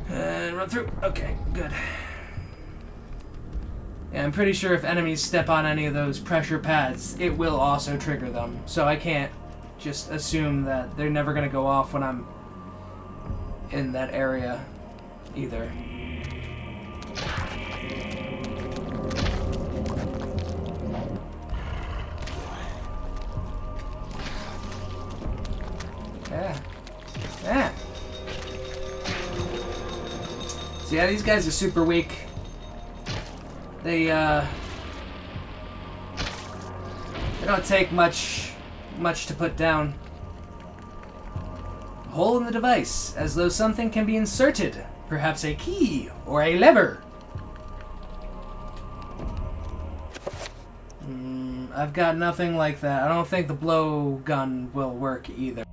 And run through. Okay, good. Yeah, I'm pretty sure if enemies step on any of those pressure pads, it will also trigger them. So I can't just assume that they're never going to go off when I'm in that area either. Yeah. Yeah. So yeah, these guys are super weak. They don't take much to put down. A hole in the device, as though something can be inserted. Perhaps a key or a lever. I've got nothing like that. I don't think the blow gun will work either.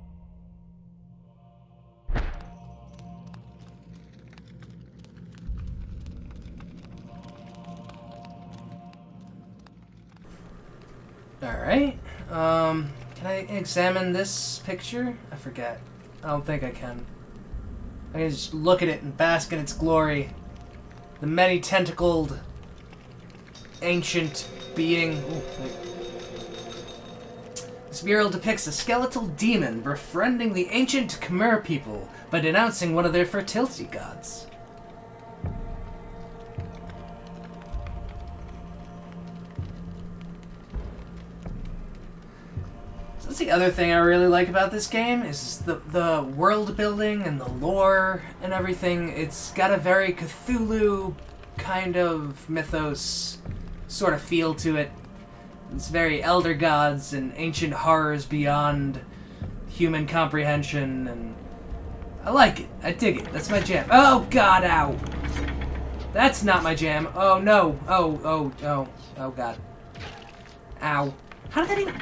Alright, can I examine this picture? I forget. I don't think I can. I can just look at it and bask in its glory. The many-tentacled, ancient being. Ooh, wait. This mural depicts a skeletal demon befriending the ancient Khmer people by denouncing one of their fertility gods. That's the other thing I really like about this game is the world building and the lore and everything. It's got a very Cthulhu kind of mythos sort of feel to it. It's very elder gods and ancient horrors beyond human comprehension, and I like it. I dig it. That's my jam. Oh god, ow. That's not my jam. Oh no. Oh god. Ow. How did that even...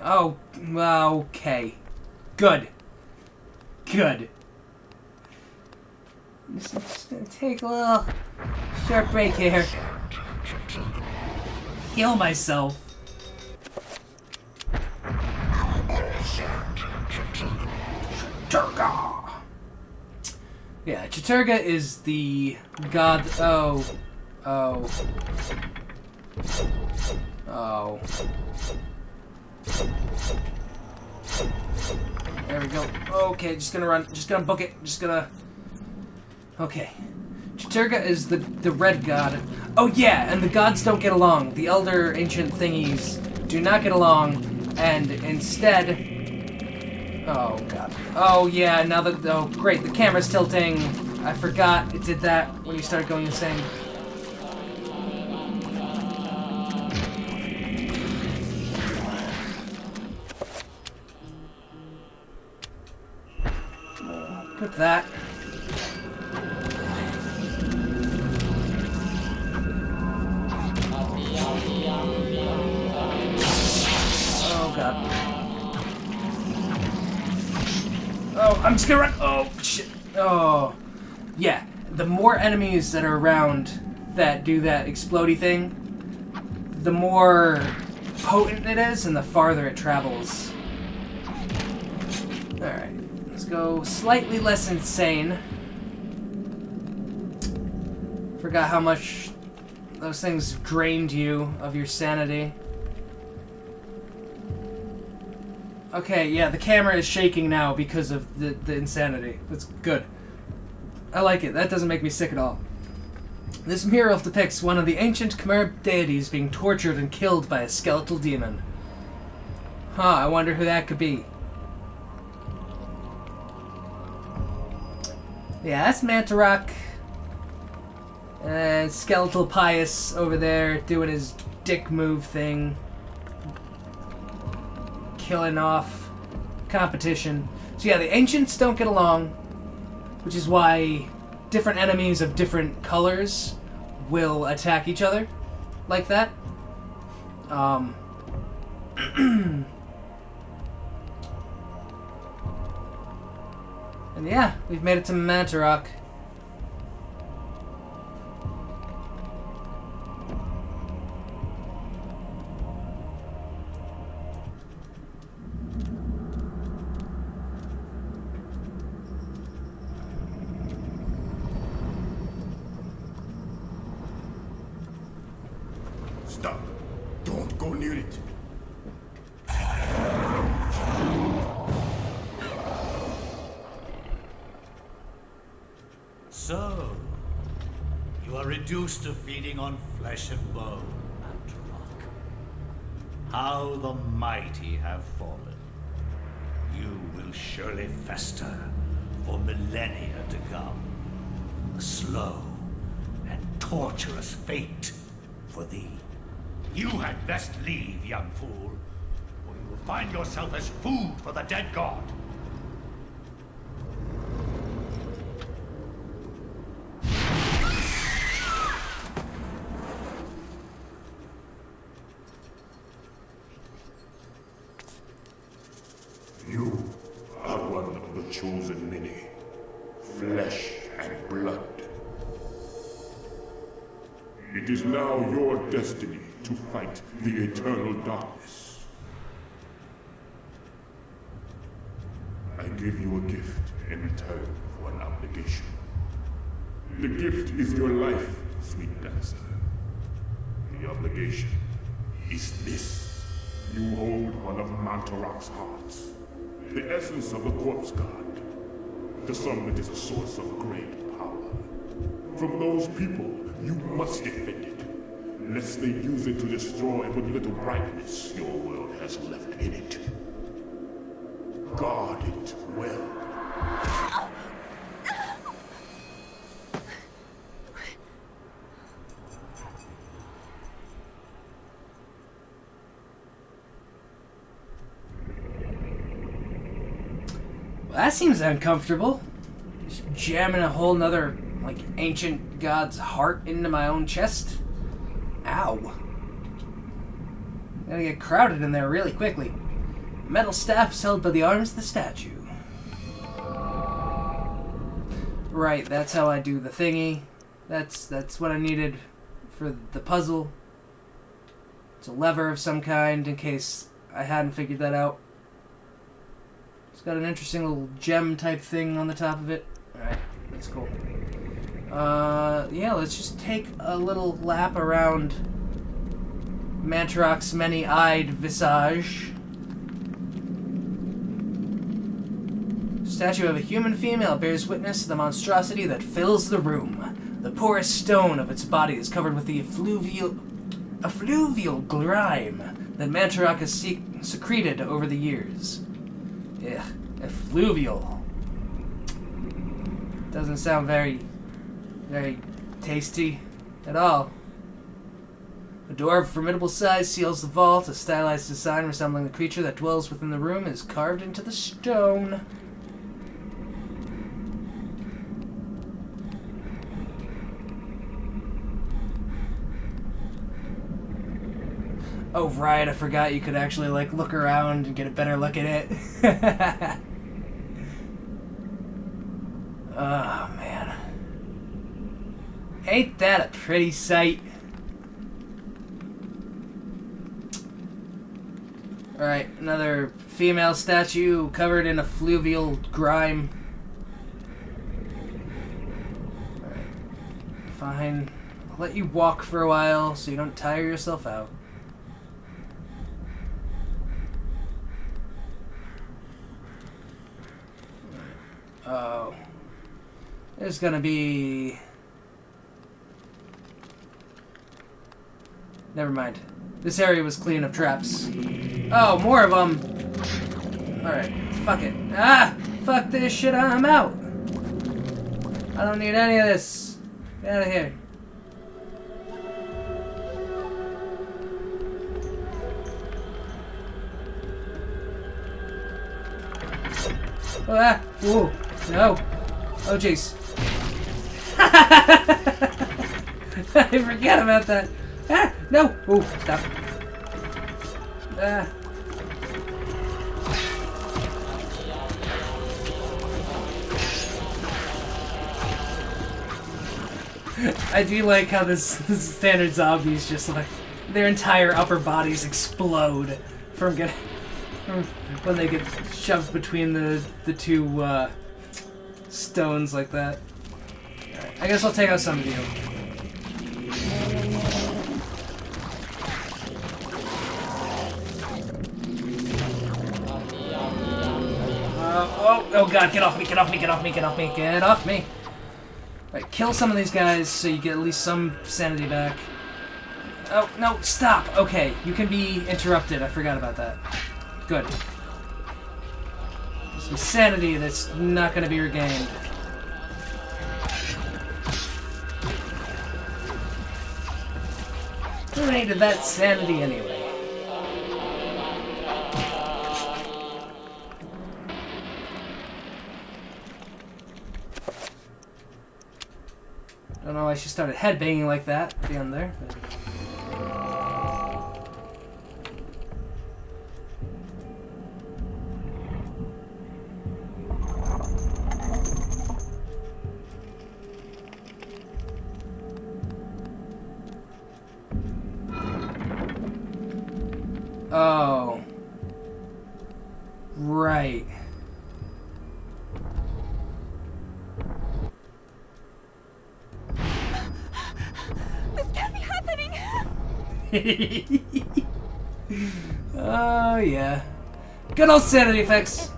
Oh, okay. Good. Good. I'm just gonna take a little short break here. Heal myself. Chaturga. Yeah, Chaturga is the god. Oh. There we go. Okay, just gonna run. Just gonna book it. Just gonna... Okay. Chaturga is the red god. Oh yeah, and the gods don't get along. The elder ancient thingies do not get along, and instead... Oh god. Oh yeah, now that... Oh great, the camera's tilting. I forgot it did that when you started going insane. With that. Oh god. Oh, I'm just gonna run. Oh shit. Oh. Yeah. The more enemies that are around that do that explodey thing, the more potent it is and the farther it travels. Alright. Let's go slightly less insane. Forgot how much those things drained you of your sanity. Okay, yeah, the camera is shaking now because of the insanity. That's good. I like it. That doesn't make me sick at all. This mural depicts one of the ancient Khmer deities being tortured and killed by a skeletal demon. Huh, I wonder who that could be. Yeah, that's Mantarok. And Skeletal Pious over there doing his dick move thing. Killing off competition. So yeah, the ancients don't get along, which is why different enemies of different colors will attack each other like that. And yeah, we've made it to Mantarok. Stop. Don't go near it. So, you are reduced to feeding on flesh and bone, Mantarok. How the mighty have fallen. You will surely fester for millennia to come. A slow and torturous fate for thee. You had best leave, young fool, or you will find yourself as food for the dead god. You are one of the chosen many. Flesh and blood. It is now your destiny to fight the Eternal Darkness. I give you a gift in return for an obligation. The gift is your life, sweet dancer. The obligation is this. You hold one of Mantarok's hearts, the essence of the corpse god. To some it is a source of great power. From those people, you must defend it, lest they use it to destroy what little brightness your world has left in it. Guard it well. Well, that seems uncomfortable. Just jamming a whole nother, like, ancient god's heart into my own chest. Ow. Gotta get crowded in there really quickly. Metal staff is held by the arms of the statue. Right, that's how I do the thingy. That's what I needed for the puzzle. It's a lever of some kind in case I hadn't figured that out. It's got an interesting little gem type thing on the top of it. Alright, that's cool. Yeah, let's just take a little lap around Mantarok's many-eyed visage. Statue of a human female bears witness to the monstrosity that fills the room. The porous stone of its body is covered with the effluvial grime that Mantarok has secreted over the years. Ugh, effluvial. Doesn't sound very tasty at all. A door of formidable size seals the vault. A stylized design resembling the creature that dwells within the room is carved into the stone. Oh right, I forgot you could actually like look around and get a better look at it. Oh man. Ain't that a pretty sight? Alright, another female statue covered in effluvial grime. Alright. Fine. I'll let you walk for a while so you don't tire yourself out. Oh. There's gonna be... Never mind. This area was clean of traps. Oh, more of them! Alright, fuck it. Ah! Fuck this shit, I'm out! I don't need any of this. Get out of here. Oh, ah! Ooh! No! Oh, jeez. I forget about that. Ah! No! Ooh, stop. Ah. I do like how this standard zombies just like their entire upper bodies explode from getting when they get shoved between the two stones like that. Right, I guess I'll take out some of you. Oh god, get off me, get off me, get off me, get off me, get off me! Right, kill some of these guys so you get at least some sanity back. Oh, no, stop! Okay, you can be interrupted, I forgot about that. Good. Some sanity that's not gonna be regained. Who needed that sanity anyway? Don't know why she started headbanging like that at the end there. But... Oh. Right. This can't be happening! Oh, yeah. Good old sanity effects.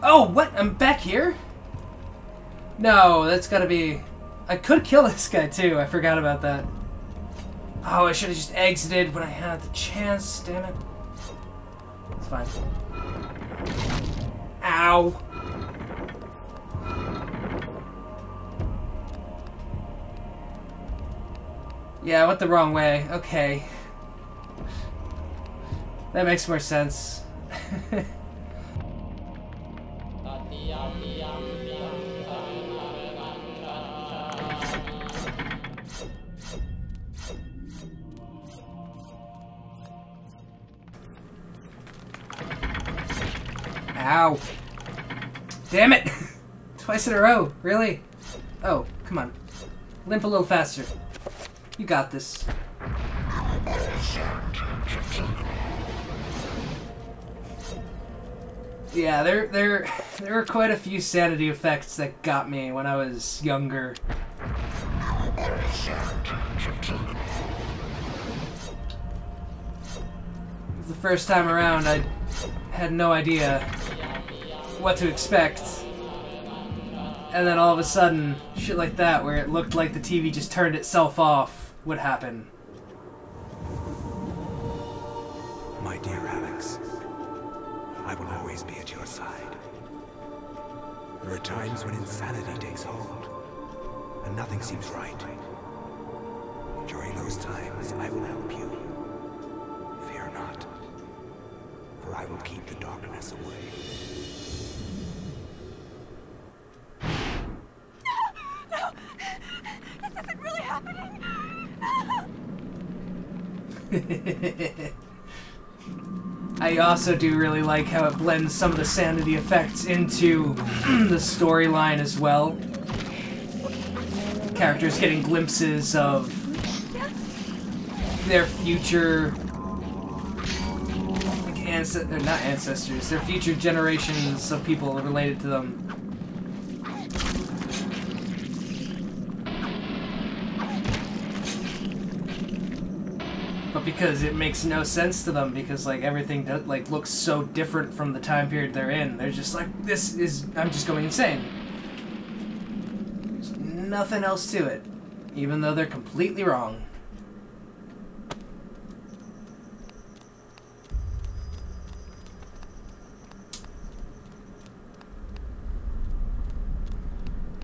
Oh, what? I'm back here? No, that's gotta be... I could kill this guy, too. I forgot about that. Oh, I should have just exited when I had the chance. Damn it. It's fine. Ow. Yeah, I went the wrong way. Okay. That makes more sense. Ow. Damn it! Twice in a row. Really? Oh, come on. Limp a little faster. You got this. Yeah, there were quite a few sanity effects that got me when I was younger. The first time around, I had no idea what to expect. And then all of a sudden, shit like that, where it looked like the TV just turned itself off, would happen. My dear Alex, I will always be at your side. There are times when insanity takes hold, and nothing seems right. During those times, I will help you. Fear not, for I will keep the darkness away. No! This isn't really happening! I also do really like how it blends some of the Sanity effects into the storyline as well. Characters getting glimpses of their future, like not ancestors, their future generations of people related to them. But because it makes no sense to them, because like everything like looks so different from the time period they're in, they're just like, I'm just going insane. There's nothing else to it, even though they're completely wrong.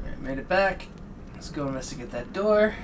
Alright, made it back. Let's go investigate that door.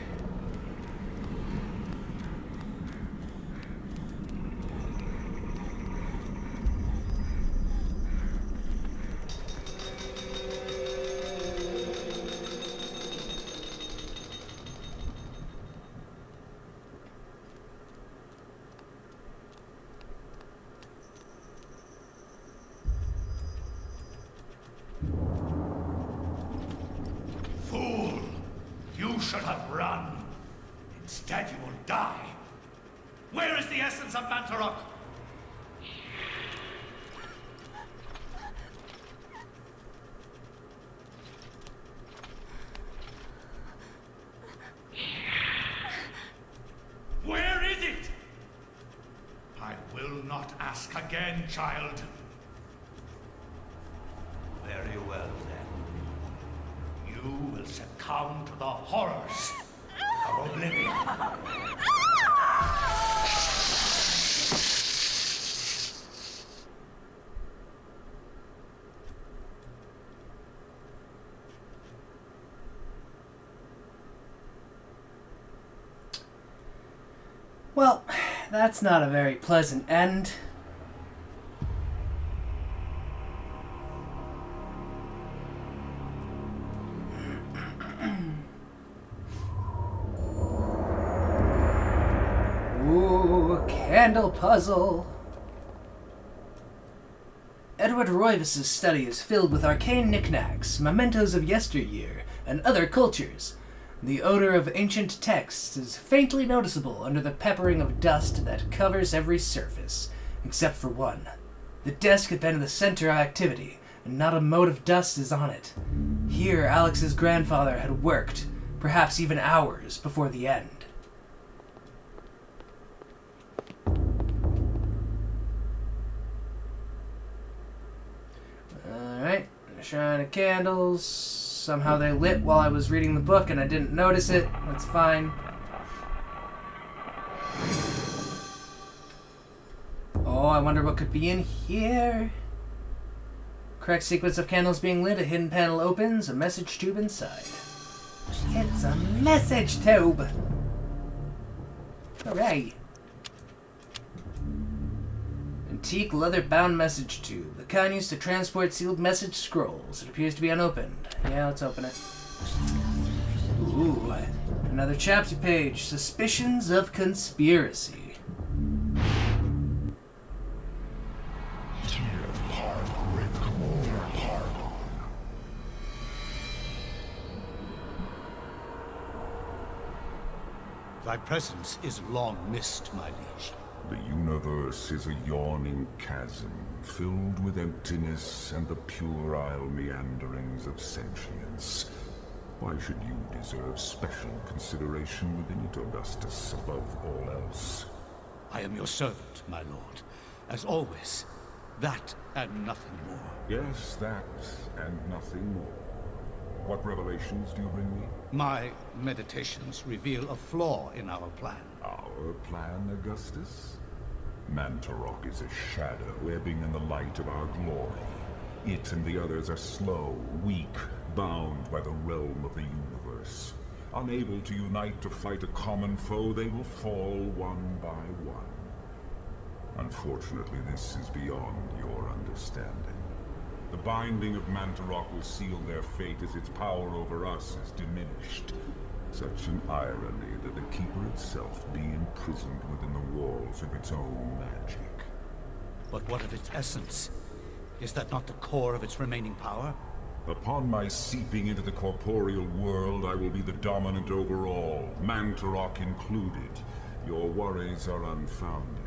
Should have run. Instead, you will die. Where is the essence of Mantarok? Where is it? I will not ask again, child. Very well, then. You will succumb to the horrors of oblivion. Well, that's not a very pleasant end. Candle puzzle. Edward Roivas' study is filled with arcane knickknacks, mementos of yesteryear, and other cultures. The odor of ancient texts is faintly noticeable under the peppering of dust that covers every surface, except for one. The desk had been in the center of activity, and not a mote of dust is on it. Here, Alex's grandfather had worked, perhaps even hours before the end. Alright, shrine of candles. Somehow they lit while I was reading the book and I didn't notice it. That's fine. Oh, I wonder what could be in here. Correct sequence of candles being lit, a hidden panel opens, a message tube inside. It's a message tube! Hooray! Antique leather-bound message tube. The kind used to transport sealed message scrolls. It appears to be unopened. Yeah, let's open it. Ooh, another chapter page. Suspicions of conspiracy. Thy presence is long missed, my liege. The universe is a yawning chasm, filled with emptiness and the puerile meanderings of sentience. Why should you deserve special consideration within it, Augustus, above all else? I am your servant, my lord. As always. That and nothing more. Yes, that and nothing more. What revelations do you bring me? My meditations reveal a flaw in our plan. Our plan, Augustus? Mantarok is a shadow ebbing in the light of our glory. It and the others are slow, weak, bound by the realm of the universe. Unable to unite to fight a common foe, they will fall one by one. Unfortunately, this is beyond your understanding. The binding of Mantarok will seal their fate as its power over us is diminished. Such an irony that the Keeper itself be imprisoned within the walls of its own magic. But what of its essence? Is that not the core of its remaining power? Upon my seeping into the corporeal world, I will be the dominant over all, Mantarok included. Your worries are unfounded.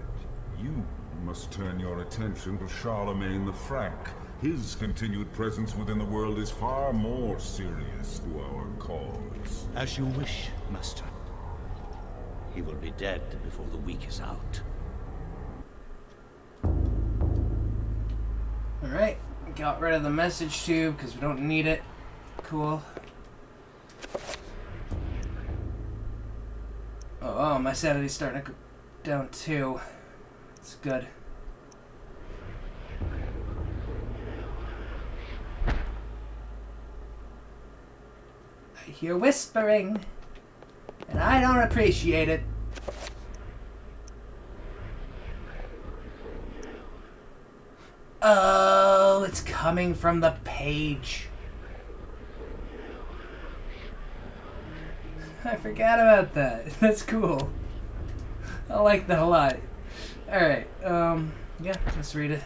You must turn your attention to Charlemagne the Frank. His continued presence within the world is far more serious to our cause. As you wish, Master. He will be dead before the week is out. Alright, got rid of the message tube because we don't need it. Cool. Oh, my sanity's starting to go down too. It's good. I hear whispering, and I don't appreciate it. Oh, it's coming from the page. I forgot about that. That's cool. I like that a lot. Alright, yeah, let's read it.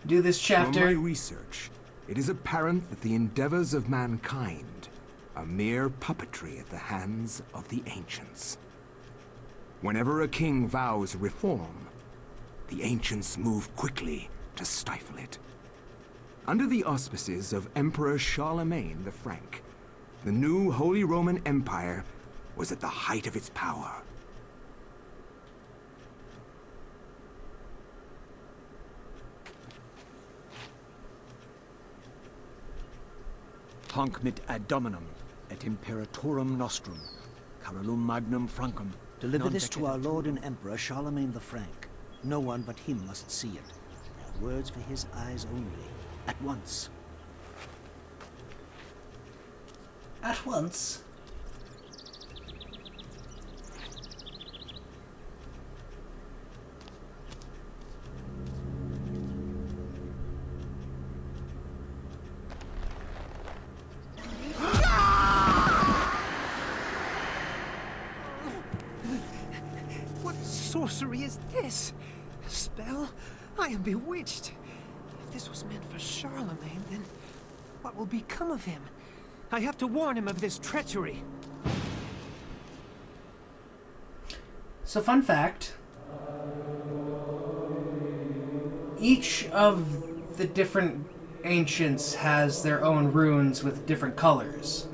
Do this chapter. From my research, it is apparent that the endeavors of mankind are mere puppetry at the hands of the ancients. Whenever a king vows reform, the ancients move quickly to stifle it. Under the auspices of Emperor Charlemagne the Frank, the new Holy Roman Empire was at the height of its power. Hanc mit ad dominum et imperatorum nostrum, carolum magnum francum. Deliver this to our Lord and Emperor Charlemagne the Frank. No one but him must see it. They are words for his eyes only. At once. At once? What sorcery is this? A spell? I am bewitched. If this was meant for Charlemagne, then what will become of him? I have to warn him of this treachery. So, fun fact. Each of the different ancients has their own runes with different colors.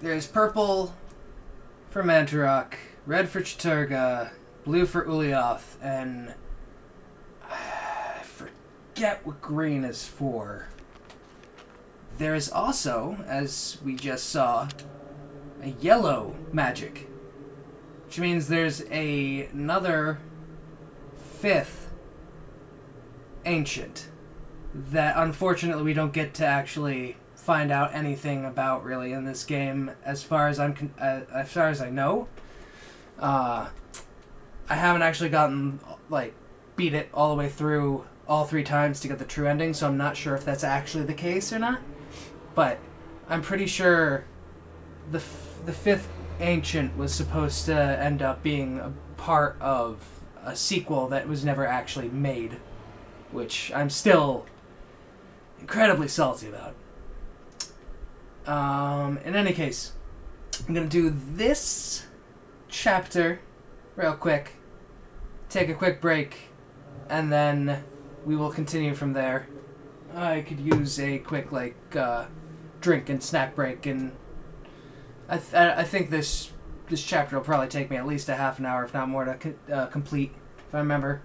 There's purple for Mantarok, red for Chiturga, blue for Ulyaoth, and I forget what green is for. There is also, as we just saw, a yellow magic, which means there's another fifth ancient that unfortunately we don't get to actually find out anything about really in this game, as far as I know. I haven't actually gotten beat it all the way through all 3 times to get the true ending, so I'm not sure if that's actually the case or not. But I'm pretty sure the fifth ancient was supposed to end up being a part of a sequel that was never actually made, which I'm still incredibly salty about. In any case, I'm gonna do this chapter real quick, take a quick break, and then we will continue from there. I could use a quick drink and snack break, and I think this chapter will probably take me at least a half an hour, if not more, to complete, if I remember.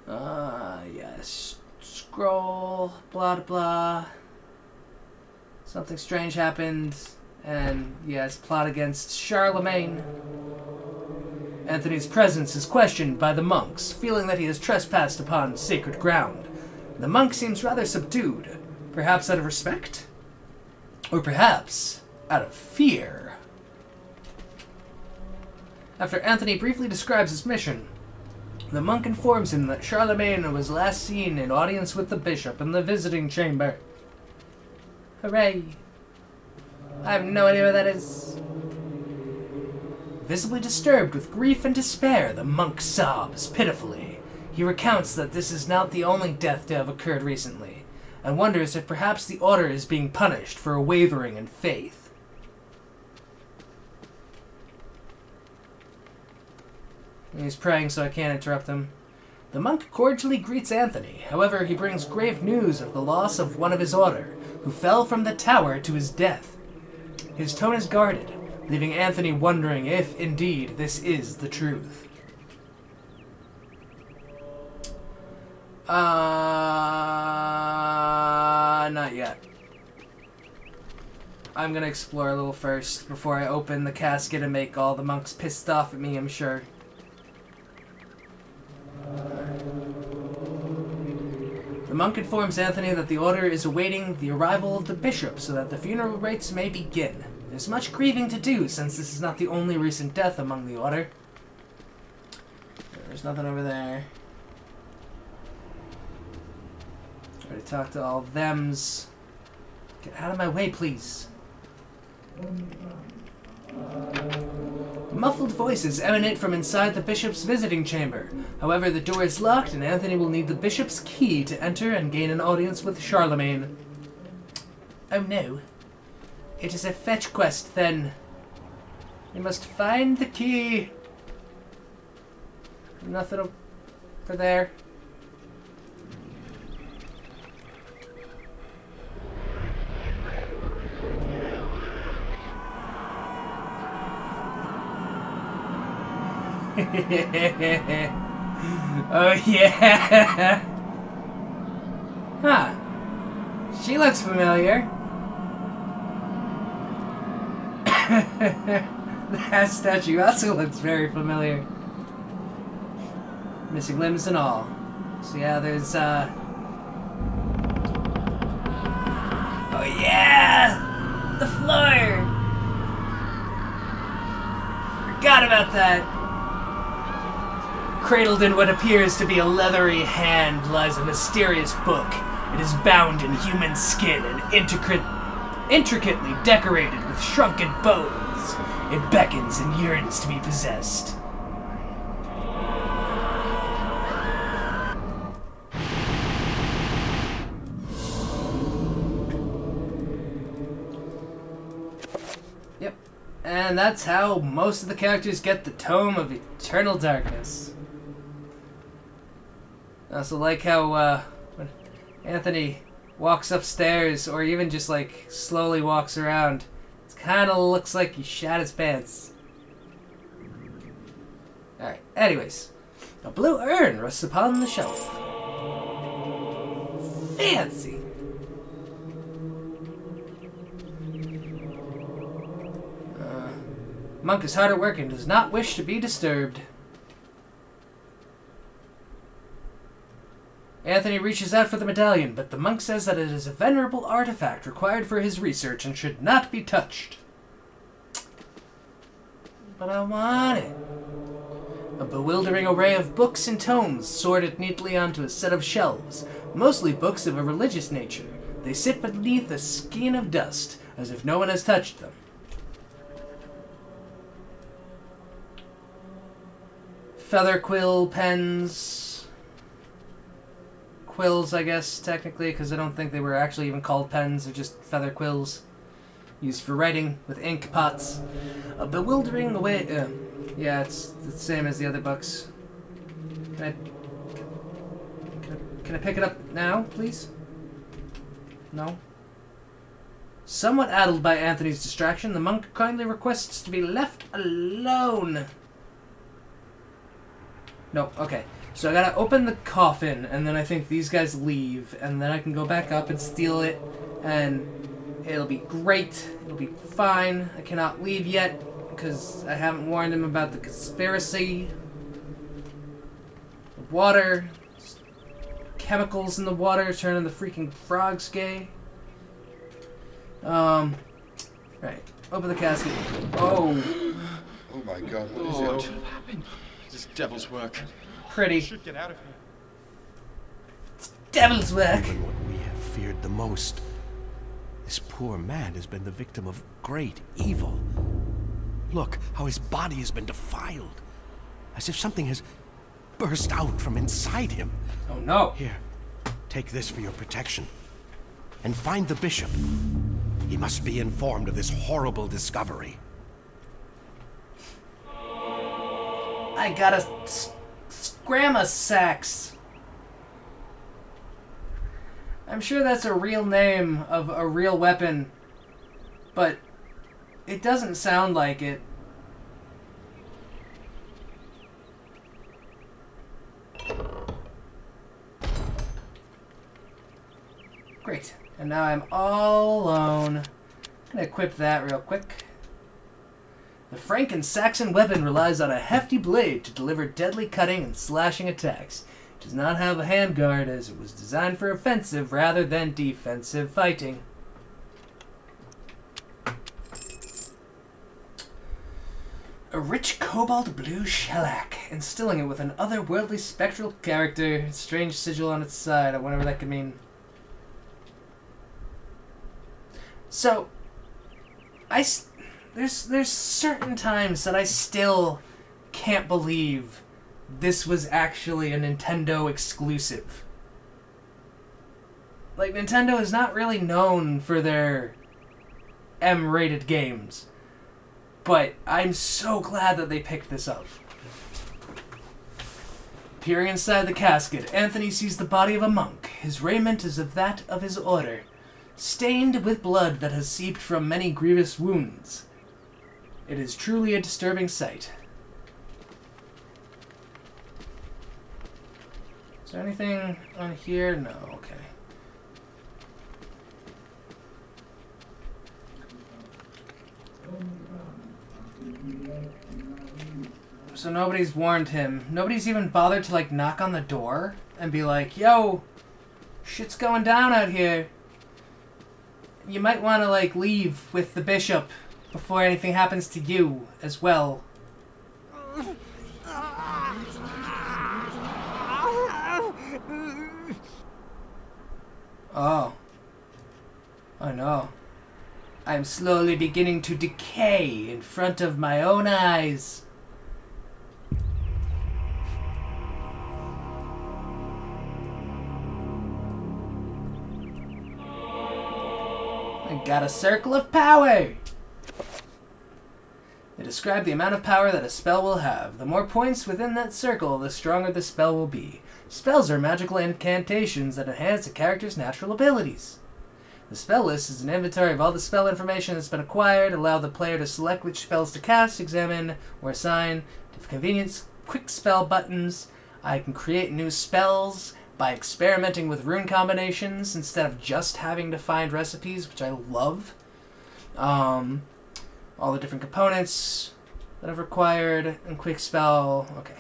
Yes. Scroll, blah blah. Something strange happened, and yes, plot against Charlemagne. Anthony's presence is questioned by the monks, feeling that he has trespassed upon sacred ground. The monk seems rather subdued, perhaps out of respect? Or perhaps out of fear? After Anthony briefly describes his mission, the monk informs him that Charlemagne was last seen in audience with the bishop in the visiting chamber. Hooray! I have no idea what that is. Visibly disturbed with grief and despair, the monk sobs pitifully. He recounts that this is not the only death to have occurred recently, and wonders if perhaps the Order is being punished for a wavering in faith. He's praying, so I can't interrupt him. The monk cordially greets Anthony. However, he brings grave news of the loss of one of his Order, who fell from the tower to his death. His tone is guarded, leaving Anthony wondering if, indeed, this is the truth. Not yet. I'm gonna explore a little first before I open the casket and make all the monks pissed off at me, I'm sure. The monk informs Anthony that the Order is awaiting the arrival of the bishop so that the funeral rites may begin. There's much grieving to do since this is not the only recent death among the Order. There's nothing over there. Already talked to all thems. Get out of my way, please. Muffled voices emanate from inside the bishop's visiting chamber. However, the door is locked and Anthony will need the bishop's key to enter and gain an audience with Charlemagne. Oh no. It is a fetch quest, then. We must find the key. Nothing over there. Oh yeah! Huh. She looks familiar. That statue also looks very familiar. Missing limbs and all. So yeah, there's oh yeah! The floor! Forgot about that. Cradled in what appears to be a leathery hand lies a mysterious book. It is bound in human skin and intricately decorated with shrunken bones. It beckons and yearns to be possessed. Yep. And that's how most of the characters get the Tome of Eternal Darkness. I also like how when Anthony walks upstairs, or even just like slowly walks around, it kind of looks like he shat his pants. Alright, anyways. A blue urn rests upon the shelf. Fancy! Monk is hard at work and does not wish to be disturbed. Anthony reaches out for the medallion, but the monk says that it is a venerable artifact required for his research and should not be touched. But I want it. A bewildering array of books and tomes sorted neatly onto a set of shelves, mostly books of a religious nature. They sit beneath a skein of dust, as if no one has touched them. Feather quill pens... Quills, I guess, technically, because I don't think they were actually even called pens. They're just feather quills used for writing with ink pots. A bewildering way... yeah, it's the same as the other books. Can I pick it up now, please? No? Somewhat addled by Anthony's distraction, the monk kindly requests to be left alone. No, okay. So I gotta open the coffin, and then I think these guys leave, and then I can go back up and steal it, and it'll be great. It'll be fine. I cannot leave yet, because I haven't warned him about the conspiracy. The water. Chemicals in the water turning the freaking frogs gay. Right. Open the casket. Oh. Oh my god, what is it? What happened? This devil's work. Pretty. We should get out of here. It's devil's work. Even what we have feared the most. This poor man has been the victim of great evil. Look how his body has been defiled. As if something has burst out from inside him. Oh no. Here, take this for your protection. And find the bishop. He must be informed of this horrible discovery. I got a Scramma Sax. I'm sure that's a real name of a real weapon, but it doesn't sound like it. Great. And now I'm all alone. I'm gonna equip that real quick. The Franken-Saxon weapon relies on a hefty blade to deliver deadly cutting and slashing attacks. It does not have a handguard as it was designed for offensive rather than defensive fighting. A rich cobalt blue shellac, instilling it with an otherworldly spectral character, strange sigil on its side, or whatever that could mean. So, there's certain times that I still can't believe this was actually a Nintendo exclusive. Like, Nintendo is not really known for their M-rated games, but I'm so glad that they picked this up. Peering inside the casket, Anthony sees the body of a monk. His raiment is of that of his order, stained with blood that has seeped from many grievous wounds. It is truly a disturbing sight. Is there anything on here? No, okay. So nobody's warned him. Nobody's even bothered to, like, knock on the door and be like, yo, shit's going down out here. You might want to, like, leave with the bishop before anything happens to you as well. Oh. Oh no. I'm slowly beginning to decay in front of my own eyes. I got a circle of power! They describe the amount of power that a spell will have. The more points within that circle, the stronger the spell will be. Spells are magical incantations that enhance a character's natural abilities. The spell list is an inventory of all the spell information that's been acquired, allow the player to select which spells to cast, examine, or assign. To convenience, quick spell buttons. I can create new spells by experimenting with rune combinations instead of just having to find recipes, which I love. All the different components that I've required, and quick spell. Okay.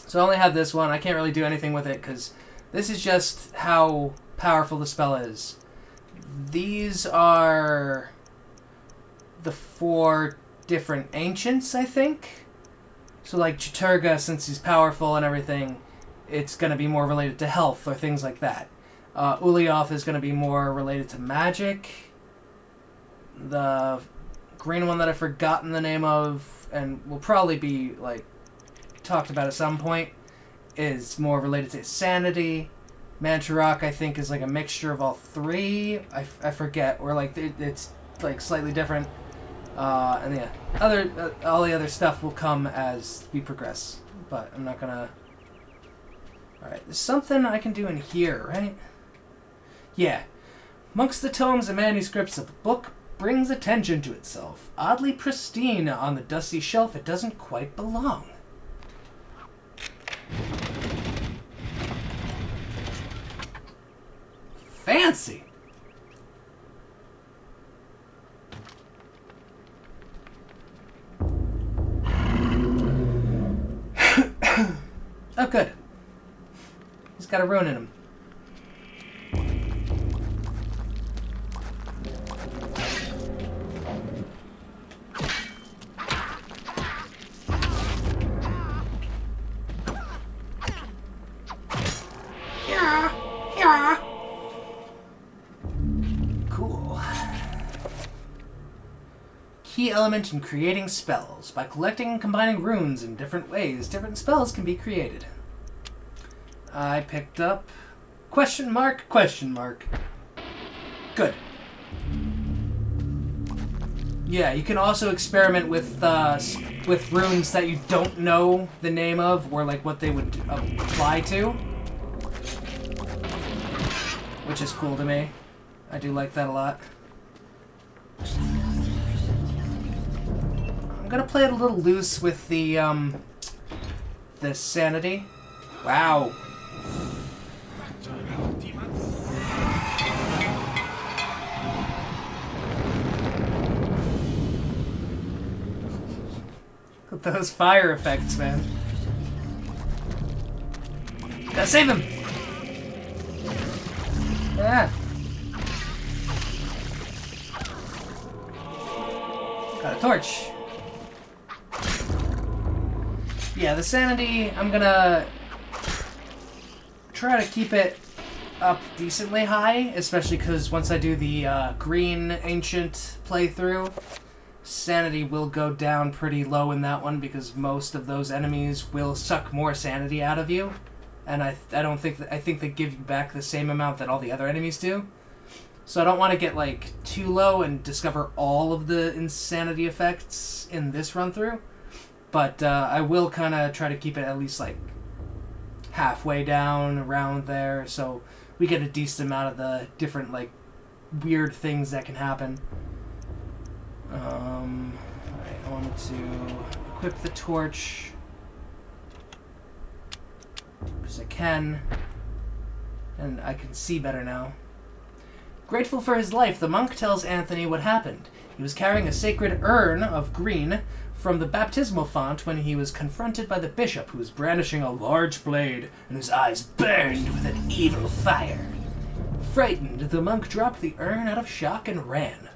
So I only have this one. I can't really do anything with it because this is just how powerful the spell is. These are the 4 different ancients, I think. So like Chiturga, since he's powerful and everything, it's going to be more related to health or things like that. Ulioth is going to be more related to magic. The green one that I've forgotten the name of, and will probably be like talked about at some point, is more related to sanity. Mantarok, I think, is like a mixture of all 3. I forget. Or like it's like slightly different. And yeah, all the other stuff will come as we progress. But I'm not gonna. All right, there's something I can do in here, right? Yeah, amongst the tomes and manuscripts of the book brings attention to itself. Oddly pristine on the dusty shelf, it doesn't quite belong. Fancy! Oh, good. He's got a rune in him. key element in creating spells. By collecting and combining runes in different ways, different spells can be created. I picked up question mark, question mark. Good. Yeah, you can also experiment with runes that you don't know the name of or like what they would apply to, which is cool to me. I do like that a lot. I'm gonna play it a little loose with the Sanity. Wow. Those fire effects, man. Gotta save him! Yeah. Got a torch. Yeah, the Sanity, I'm gonna try to keep it up decently high, especially because once I do the green ancient playthrough, Sanity will go down pretty low in that one because most of those enemies will suck more sanity out of you, and I don't think I think they give you back the same amount that all the other enemies do. So I don't want to get like too low and discover all of the insanity effects in this run through, but I will kind of try to keep it at least like halfway down around there, so we get a decent amount of the different like weird things that can happen. Alright, I wanted to equip the torch because I can, and I can see better now. Grateful for his life, the monk tells Anthony what happened. He was carrying a sacred urn of green from the baptismal font when he was confronted by the bishop, who was brandishing a large blade and whose eyes burned with an evil fire. Frightened, the monk dropped the urn out of shock and ran.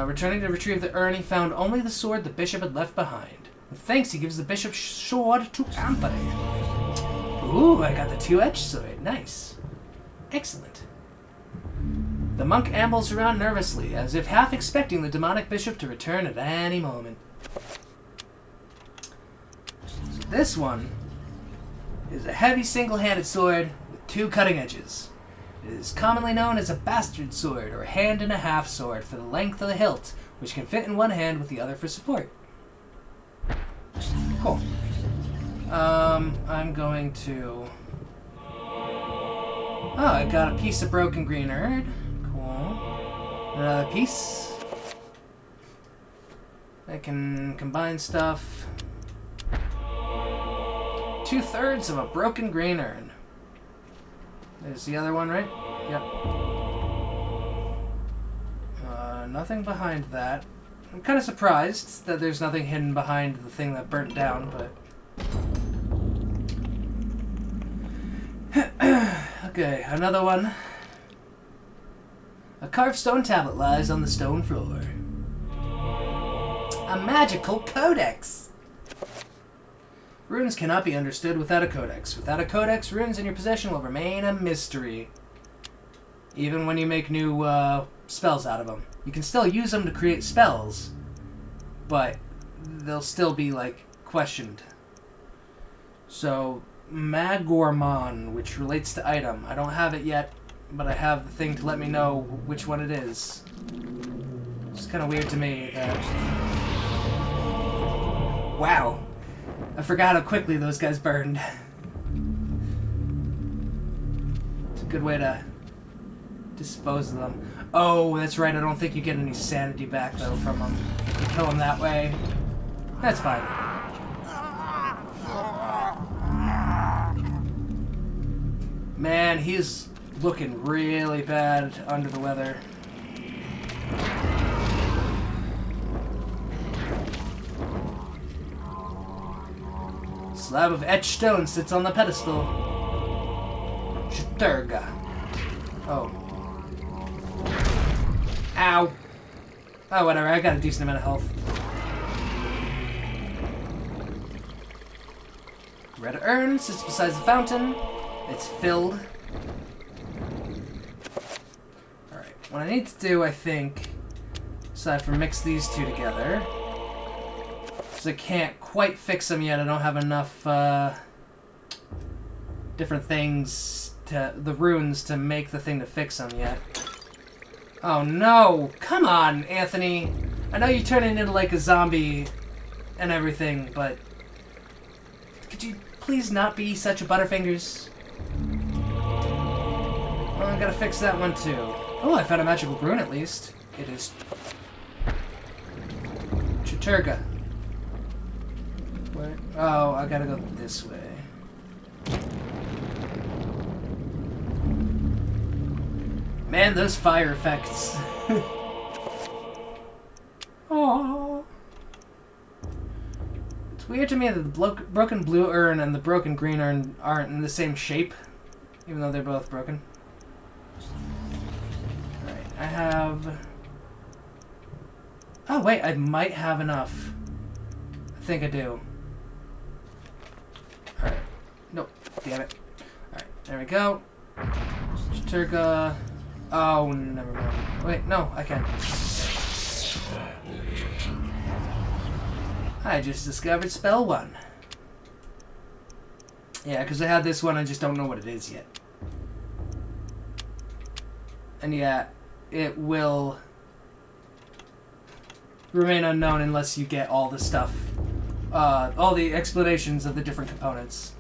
Returning to retrieve the urn, he found only the sword the bishop had left behind. With thanks, he gives the bishop's sword to Anthony. Ooh, I got the two-edged sword. Nice. Excellent. The monk ambles around nervously, as if half expecting the demonic bishop to return at any moment. So this one is a heavy single-handed sword with two cutting edges. It is commonly known as a bastard sword, or hand-and-a-half sword, for the length of the hilt, which can fit in one hand with the other for support. Cool. I'm going to... Oh, I got a piece of broken green earth. Cool. Another piece. I can combine stuff. 2/3 of a broken green urn. There's the other one, right? Yep. Nothing behind that. I'm kind of surprised that there's nothing hidden behind the thing that burnt down, but... Okay, another one. A carved stone tablet lies on the stone floor. A magical codex! Runes cannot be understood without a codex. Without a codex, runes in your possession will remain a mystery. Even when you make new spells out of them. You can still use them to create spells, but they'll still be, like, questioned. So, Magormon, which relates to item. I don't have it yet, but I have the thing to let me know which one it is. It's kind of weird to me that... Wow. I forgot how quickly those guys burned. It's a good way to dispose of them. Oh, that's right, I don't think you get any sanity back, though, from them. If you kill them that way. That's fine. Man, he's looking really bad under the weather. Slab of etched stone sits on the pedestal. Shturga. Oh. Ow. Oh, whatever. I got a decent amount of health. Red urn sits beside the fountain. It's filled. Alright. What I need to do, I think, So I have to mix these two together. So I can't quite fix them yet. I don't have enough different things, the runes, to make the thing to fix them yet. Oh no! Come on, Anthony! I know you're turning into like a zombie and everything, but could you please not be such a Butterfingers? Well, I gotta fix that one too. Oh, I found a magical rune at least. It is Chaturga. Where? Oh, I gotta go this way. Man, those fire effects. Oh. It's weird to me that the broken blue urn and the broken green urn aren't in the same shape, even though they're both broken. Alright, I have... Oh, wait, I might have enough. I think I do. Alright. Nope. Damn it. Alright, there we go. Chaturga. Oh, never mind. Wait, no, I can. I just discovered spell 1. Yeah, because I had this one, I just don't know what it is yet. And yeah, it will remain unknown unless you get all the stuff, all the explanations of the different components.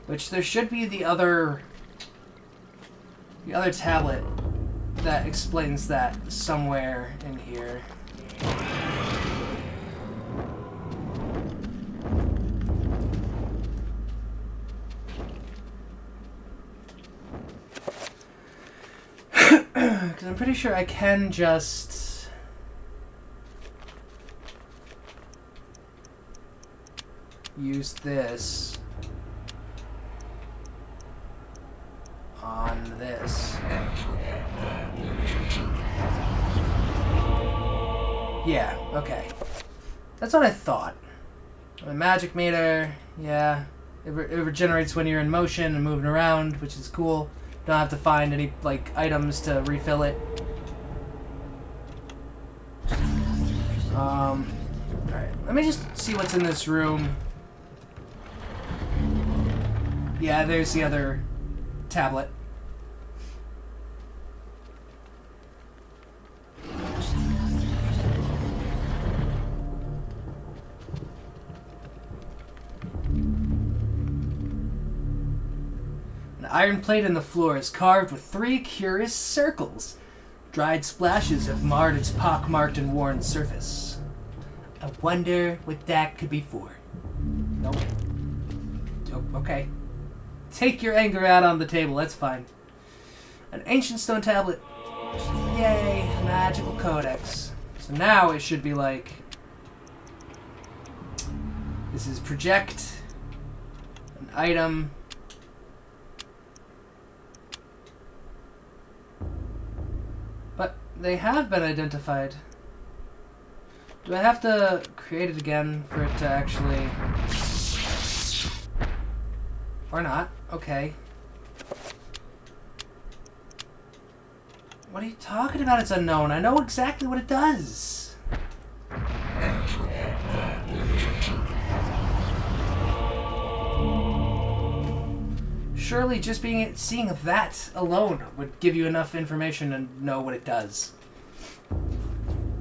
Which there should be the other tablet that explains that somewhere in here. Because I'm pretty sure I can just... use this on this. Yeah, okay. That's what I thought. A magic meter, yeah. It regenerates when you're in motion and moving around, which is cool. Don't have to find any, like, items to refill it. Alright. Let me just see what's in this room. Yeah, there's the other tablet. An iron plate in the floor is carved with 3 curious circles. Dried splashes have marred its pockmarked and worn surface. I wonder what that could be for. Nope. Oh, okay. Take your anger out on the table, that's fine. An ancient stone tablet. Yay, magical codex. So now it should be like... This is project. An item. But they have been identified. Do I have to create it again for it to actually... Or not. Okay. What are you talking about? It's unknown. I know exactly what it does. Surely just seeing that alone would give you enough information to know what it does.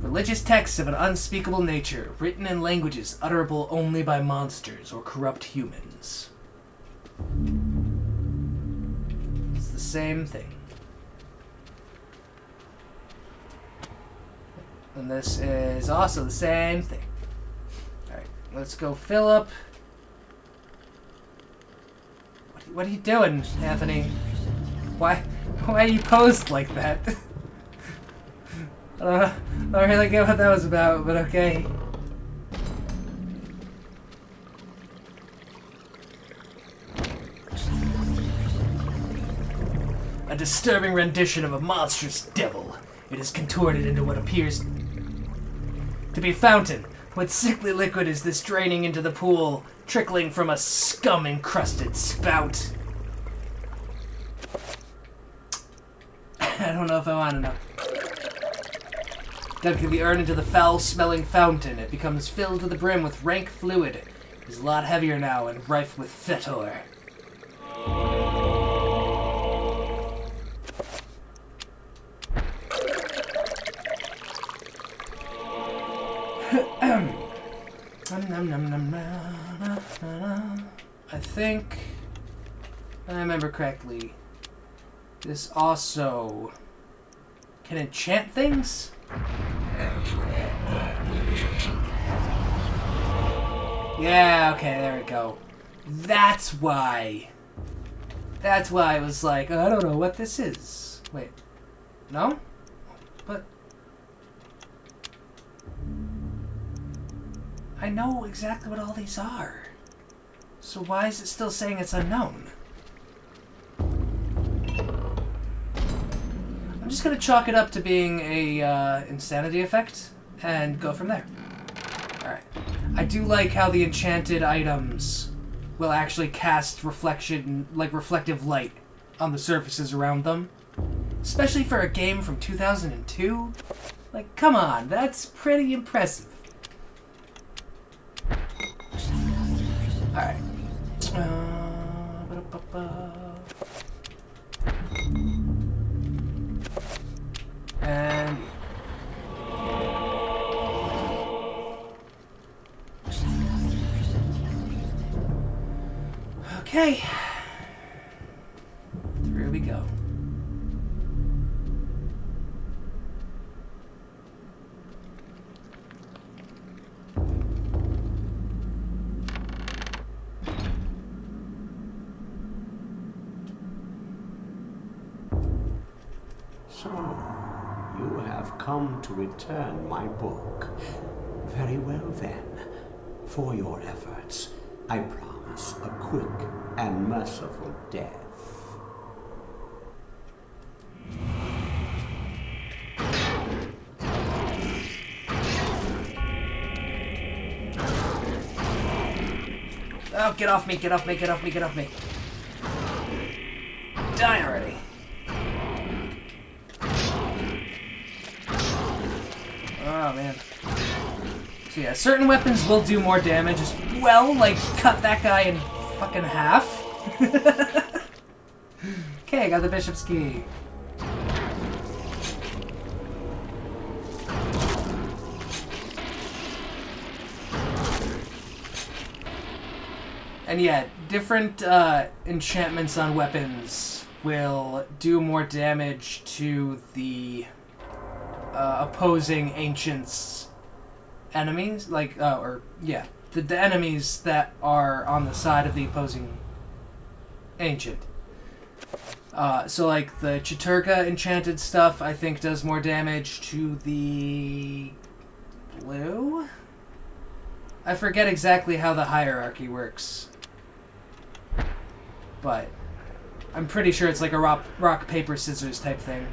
Religious texts of an unspeakable nature, written in languages utterable only by monsters or corrupt humans. It's the same thing. And this is also the same thing. Alright, let's go fill up. What are you doing, Anthony? Why are you posed like that? I don't really get what that was about, but okay. A disturbing rendition of a monstrous devil. It is contorted into what appears to be a fountain. What sickly liquid is this draining into the pool, trickling from a scum-encrusted spout? I don't know if I want to know. Dunk the urn into the foul-smelling fountain. It becomes filled to the brim with rank fluid. It is a lot heavier now and rife with fetor. I think I remember correctly. This also can enchant things? Yeah, okay, there we go. That's why. That's why I was like, I don't know what this is. Wait. No? But I know exactly what all these are. So why is it still saying it's unknown? I'm just gonna chalk it up to being a insanity effect and go from there. Alright. I do like how the enchanted items will actually cast reflection, like reflective light on the surfaces around them. Especially for a game from 2002. Like, come on, that's pretty impressive. Alright. And okay. Through we go. So, you have come to return my book. Very well then. For your efforts, I promise a quick and merciful death. Oh, get off me, get off me, get off me, get off me. Die already. Oh, man. So yeah, certain weapons will do more damage as well, like cut that guy in fucking half. Okay, I got the bishop's key. And yeah, different enchantments on weapons will do more damage to the opposing ancients' enemies, like, the enemies that are on the side of the opposing ancient. So like the Chaturga enchanted stuff, I think does more damage to the blue? I forget exactly how the hierarchy works. But I'm pretty sure it's like a rock, paper, scissors type thing.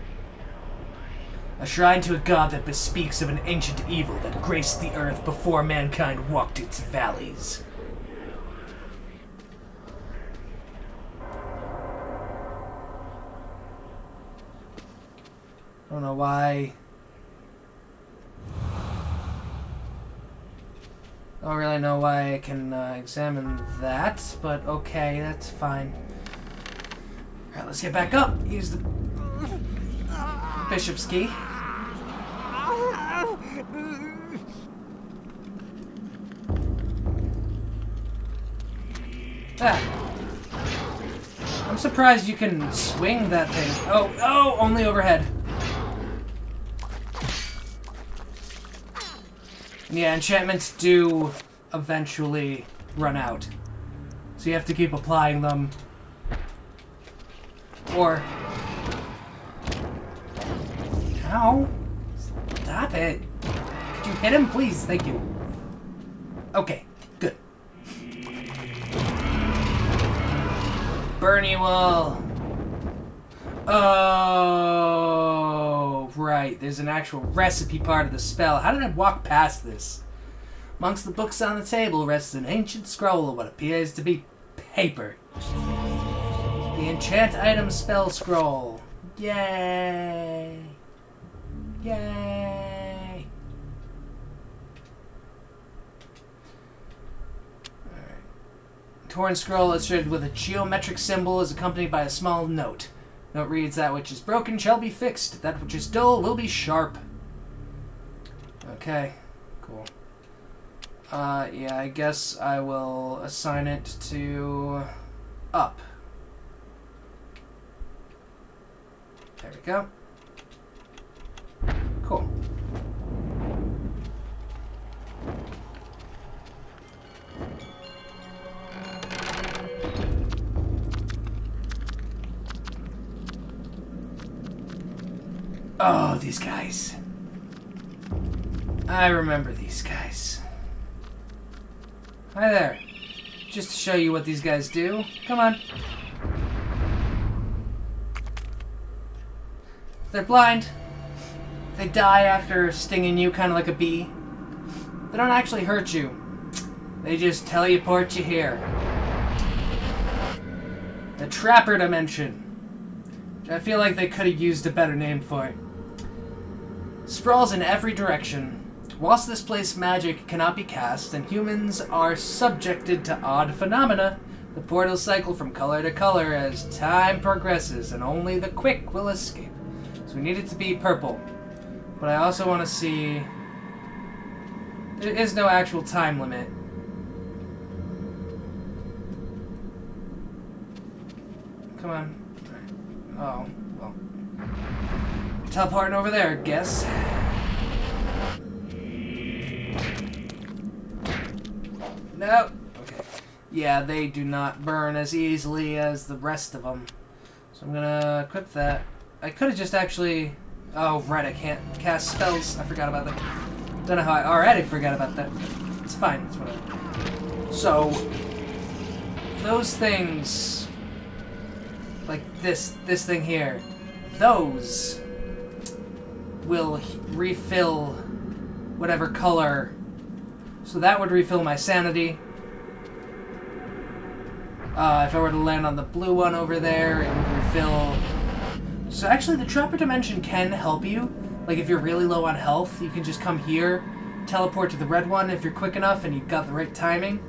A shrine to a god that bespeaks of an ancient evil that graced the earth before mankind walked its valleys. I don't know why. I don't really know why I can examine that, but okay, that's fine. Alright, let's get back up. Use the bishop's key. Ah. I'm surprised you can swing that thing. Oh, only overhead. Yeah, enchantments do eventually run out. So you have to keep applying them. Or... Ow! Stop it! Could you hit him, please? Thank you. Okay, good. Burn you all! Oh, right. There's an actual recipe part of the spell. How did I walk past this? Amongst the books on the table rests an ancient scroll of what appears to be paper. The enchant item spell scroll. Yay! Yay! torn scroll illustrated with a geometric symbol is accompanied by a small note. Note reads, "That which is broken shall be fixed. That which is dull will be sharp." Okay, cool. Yeah, I guess I will assign it to up. There we go. Cool. Oh, these guys. I remember these guys. Hi there. Just to show you what these guys do. Come on. They're blind. They die after stinging you, kind of like a bee. They don't actually hurt you. They just teleport you here. The Trapper Dimension. I feel like they could have used a better name for it. Sprawls in every direction. Whilst this place magic cannot be cast, and humans are subjected to odd phenomena, the portals cycle from color to color as time progresses, and only the quick will escape. So we need it to be purple. But I also want to see... There is no actual time limit. Come on. Oh, well. Teleporting over there, I guess. No. Okay. Yeah, they do not burn as easily as the rest of them. So I'm gonna equip that. I could have just actually... Oh, right, I can't cast spells. I forgot about that. Don't know how I already forgot about that. It's fine. It's whatever. So, those things... Like this thing here. Those will refill whatever color. So that would refill my sanity. If I were to land on the blue one over there, it would refill... So actually, the Trapper Dimension can help you. Like, if you're really low on health, you can just come here, teleport to the red one if you're quick enough and you've got the right timing,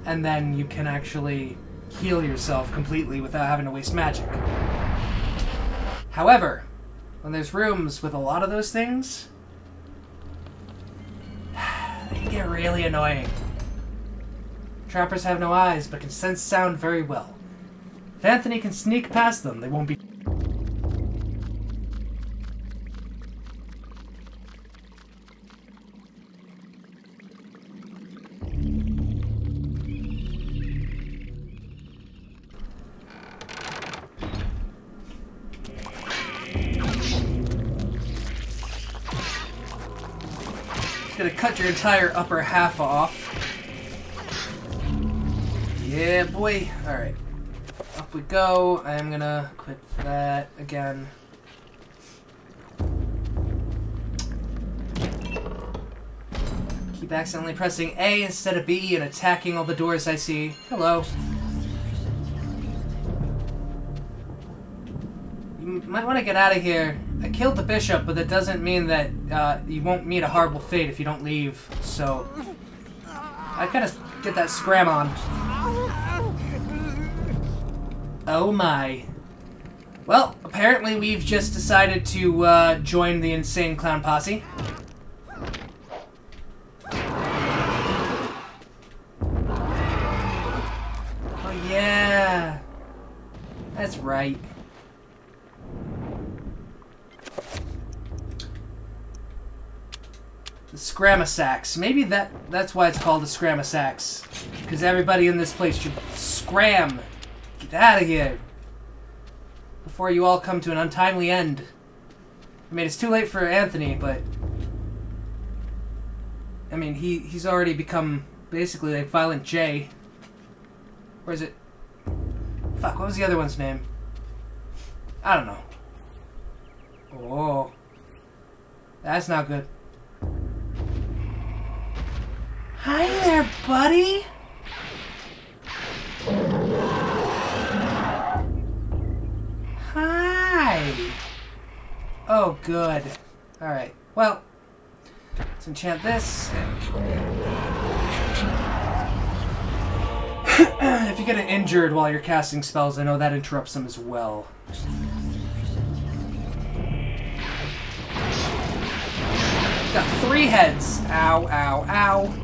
and then you can actually heal yourself completely without having to waste magic. However, when there's rooms with a lot of those things, they can get really annoying. Trappers have no eyes, but can sense sound very well. If Anthony can sneak past them, they won't be... Gonna cut your entire upper half off. Yeah, boy. Alright. Up we go. I'm gonna quit that again. Keep accidentally pressing A instead of B and attacking all the doors I see. Hello. You might want to get out of here. I killed the bishop, but that doesn't mean that you won't meet a horrible fate if you don't leave. So, I gotta get that scram on. Oh my. Well, apparently we've just decided to join the insane clown posse. Oh yeah. That's right. The Scramasax. Maybe that's why it's called the Scramasax. Because everybody in this place should scram. Get out of here. Before you all come to an untimely end. I mean, it's too late for Anthony, but... I mean, he's already become basically like Violent J. Or is it... Fuck, what was the other one's name? I don't know. Oh. That's not good. Hi there, buddy! Hi! Oh, good. Alright, well, let's enchant this. If you get injured while you're casting spells, I know that interrupts them as well. Got 3 heads. Ow, ow, ow.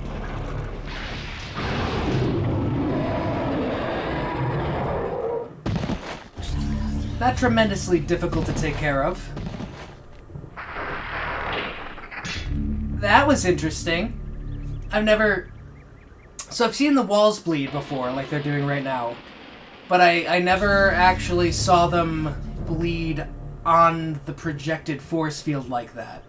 Not tremendously difficult to take care of. That was interesting. So I've seen the walls bleed before, like they're doing right now. But I never actually saw them bleed on the projected force field like that.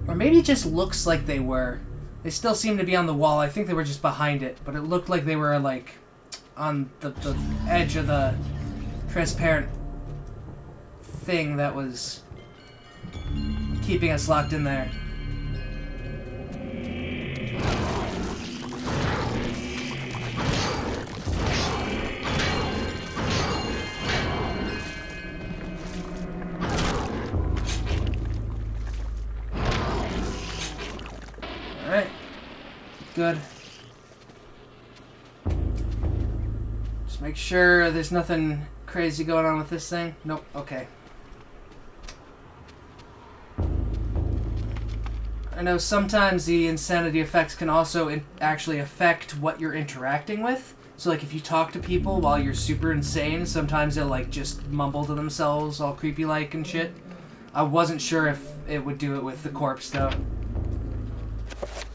Or maybe it just looks like they were. They still seem to be on the wall. I think they were just behind it, but it looked like they were, like, on the edge of the transparent thing that was keeping us locked in there. Alright. Good. Just make sure there's nothing crazy going on with this thing. Nope. Okay. I know sometimes the insanity effects can also actually affect what you're interacting with. So, like, if you talk to people while you're super insane, sometimes they'll, like, just mumble to themselves all creepy-like and shit. I wasn't sure if it would do it with the corpse, though.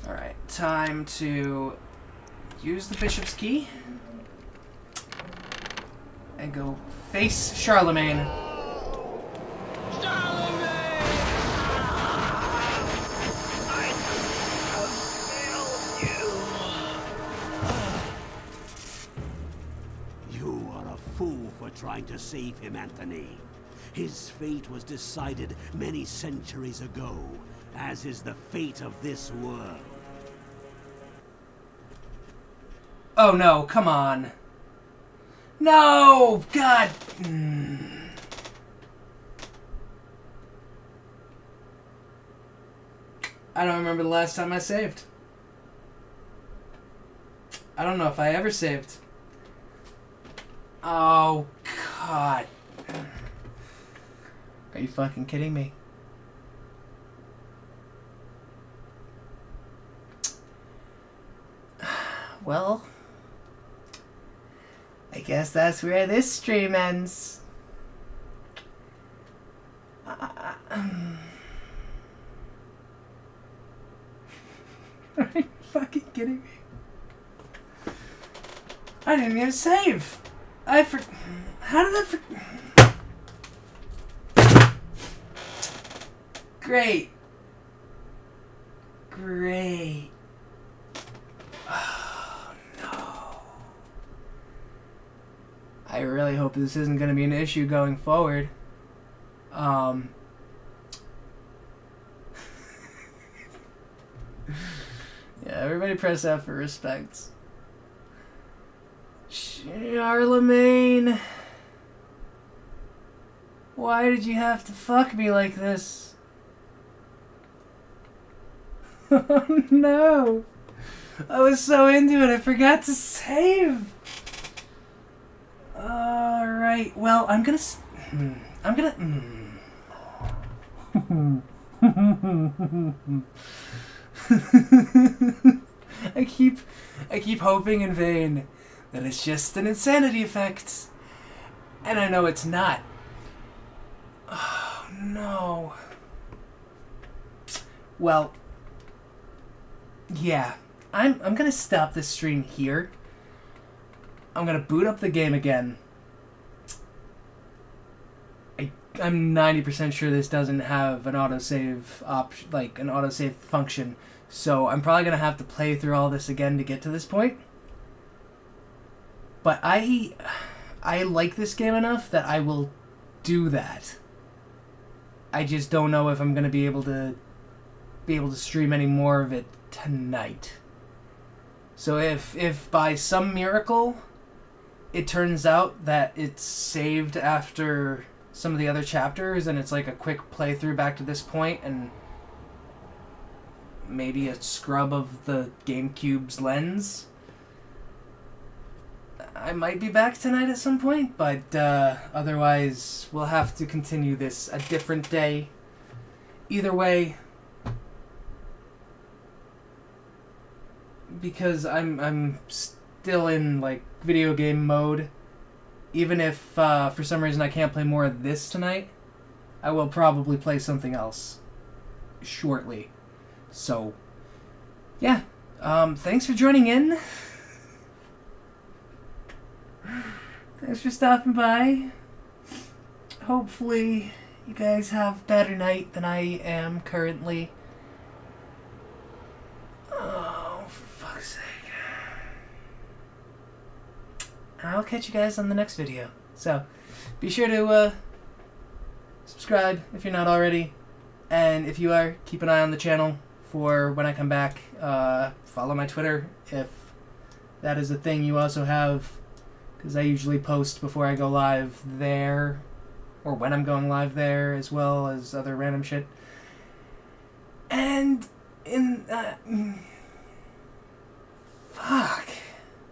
Alright, time to use the bishop's key and go face Charlemagne. You are a fool for trying to save him, Anthony. His fate was decided many centuries ago, as is the fate of this world. Oh no, come on. No! God! I don't remember the last time I saved. I don't know if I ever saved. Oh, God. Are you fucking kidding me? Well, I guess that's where this stream ends. Are you fucking kidding me? I didn't even save. How did I Great. Great. Oh, no. I really hope this isn't going to be an issue going forward. Yeah, everybody press F for respect. Charlemagne. Why did you have to fuck me like this? Oh no. I was so into it, I forgot to save. Alright, well, I'm gonna... I keep hoping in vain that it's just an insanity effect. And I know it's not. Oh, no. Well, yeah. I'm gonna stop this stream here. I'm gonna boot up the game again. I'm 90% sure this doesn't have an autosave option, like an autosave function. So I'm probably gonna have to play through all this again to get to this point. But I like this game enough that I will do that. I just don't know if I'm gonna be able to stream any more of it tonight. So if by some miracle it turns out that it's saved after some of the other chapters and it's like a quick playthrough back to this point and maybe a scrub of the GameCube's lens, I might be back tonight at some point, but otherwise we'll have to continue this a different day. Either way, because I'm still in like video game mode. Even if for some reason I can't play more of this tonight, I will probably play something else shortly. So, yeah. Thanks for joining in. Thanks for stopping by. Hopefully you guys have better night than I am currently. Oh, for fuck's sake. I'll catch you guys on the next video. So, be sure to subscribe if you're not already. And if you are, keep an eye on the channel for when I come back. Follow my Twitter if that is a thing you also have, because I usually post before I go live there, or when I'm going live there, as well as other random shit. And in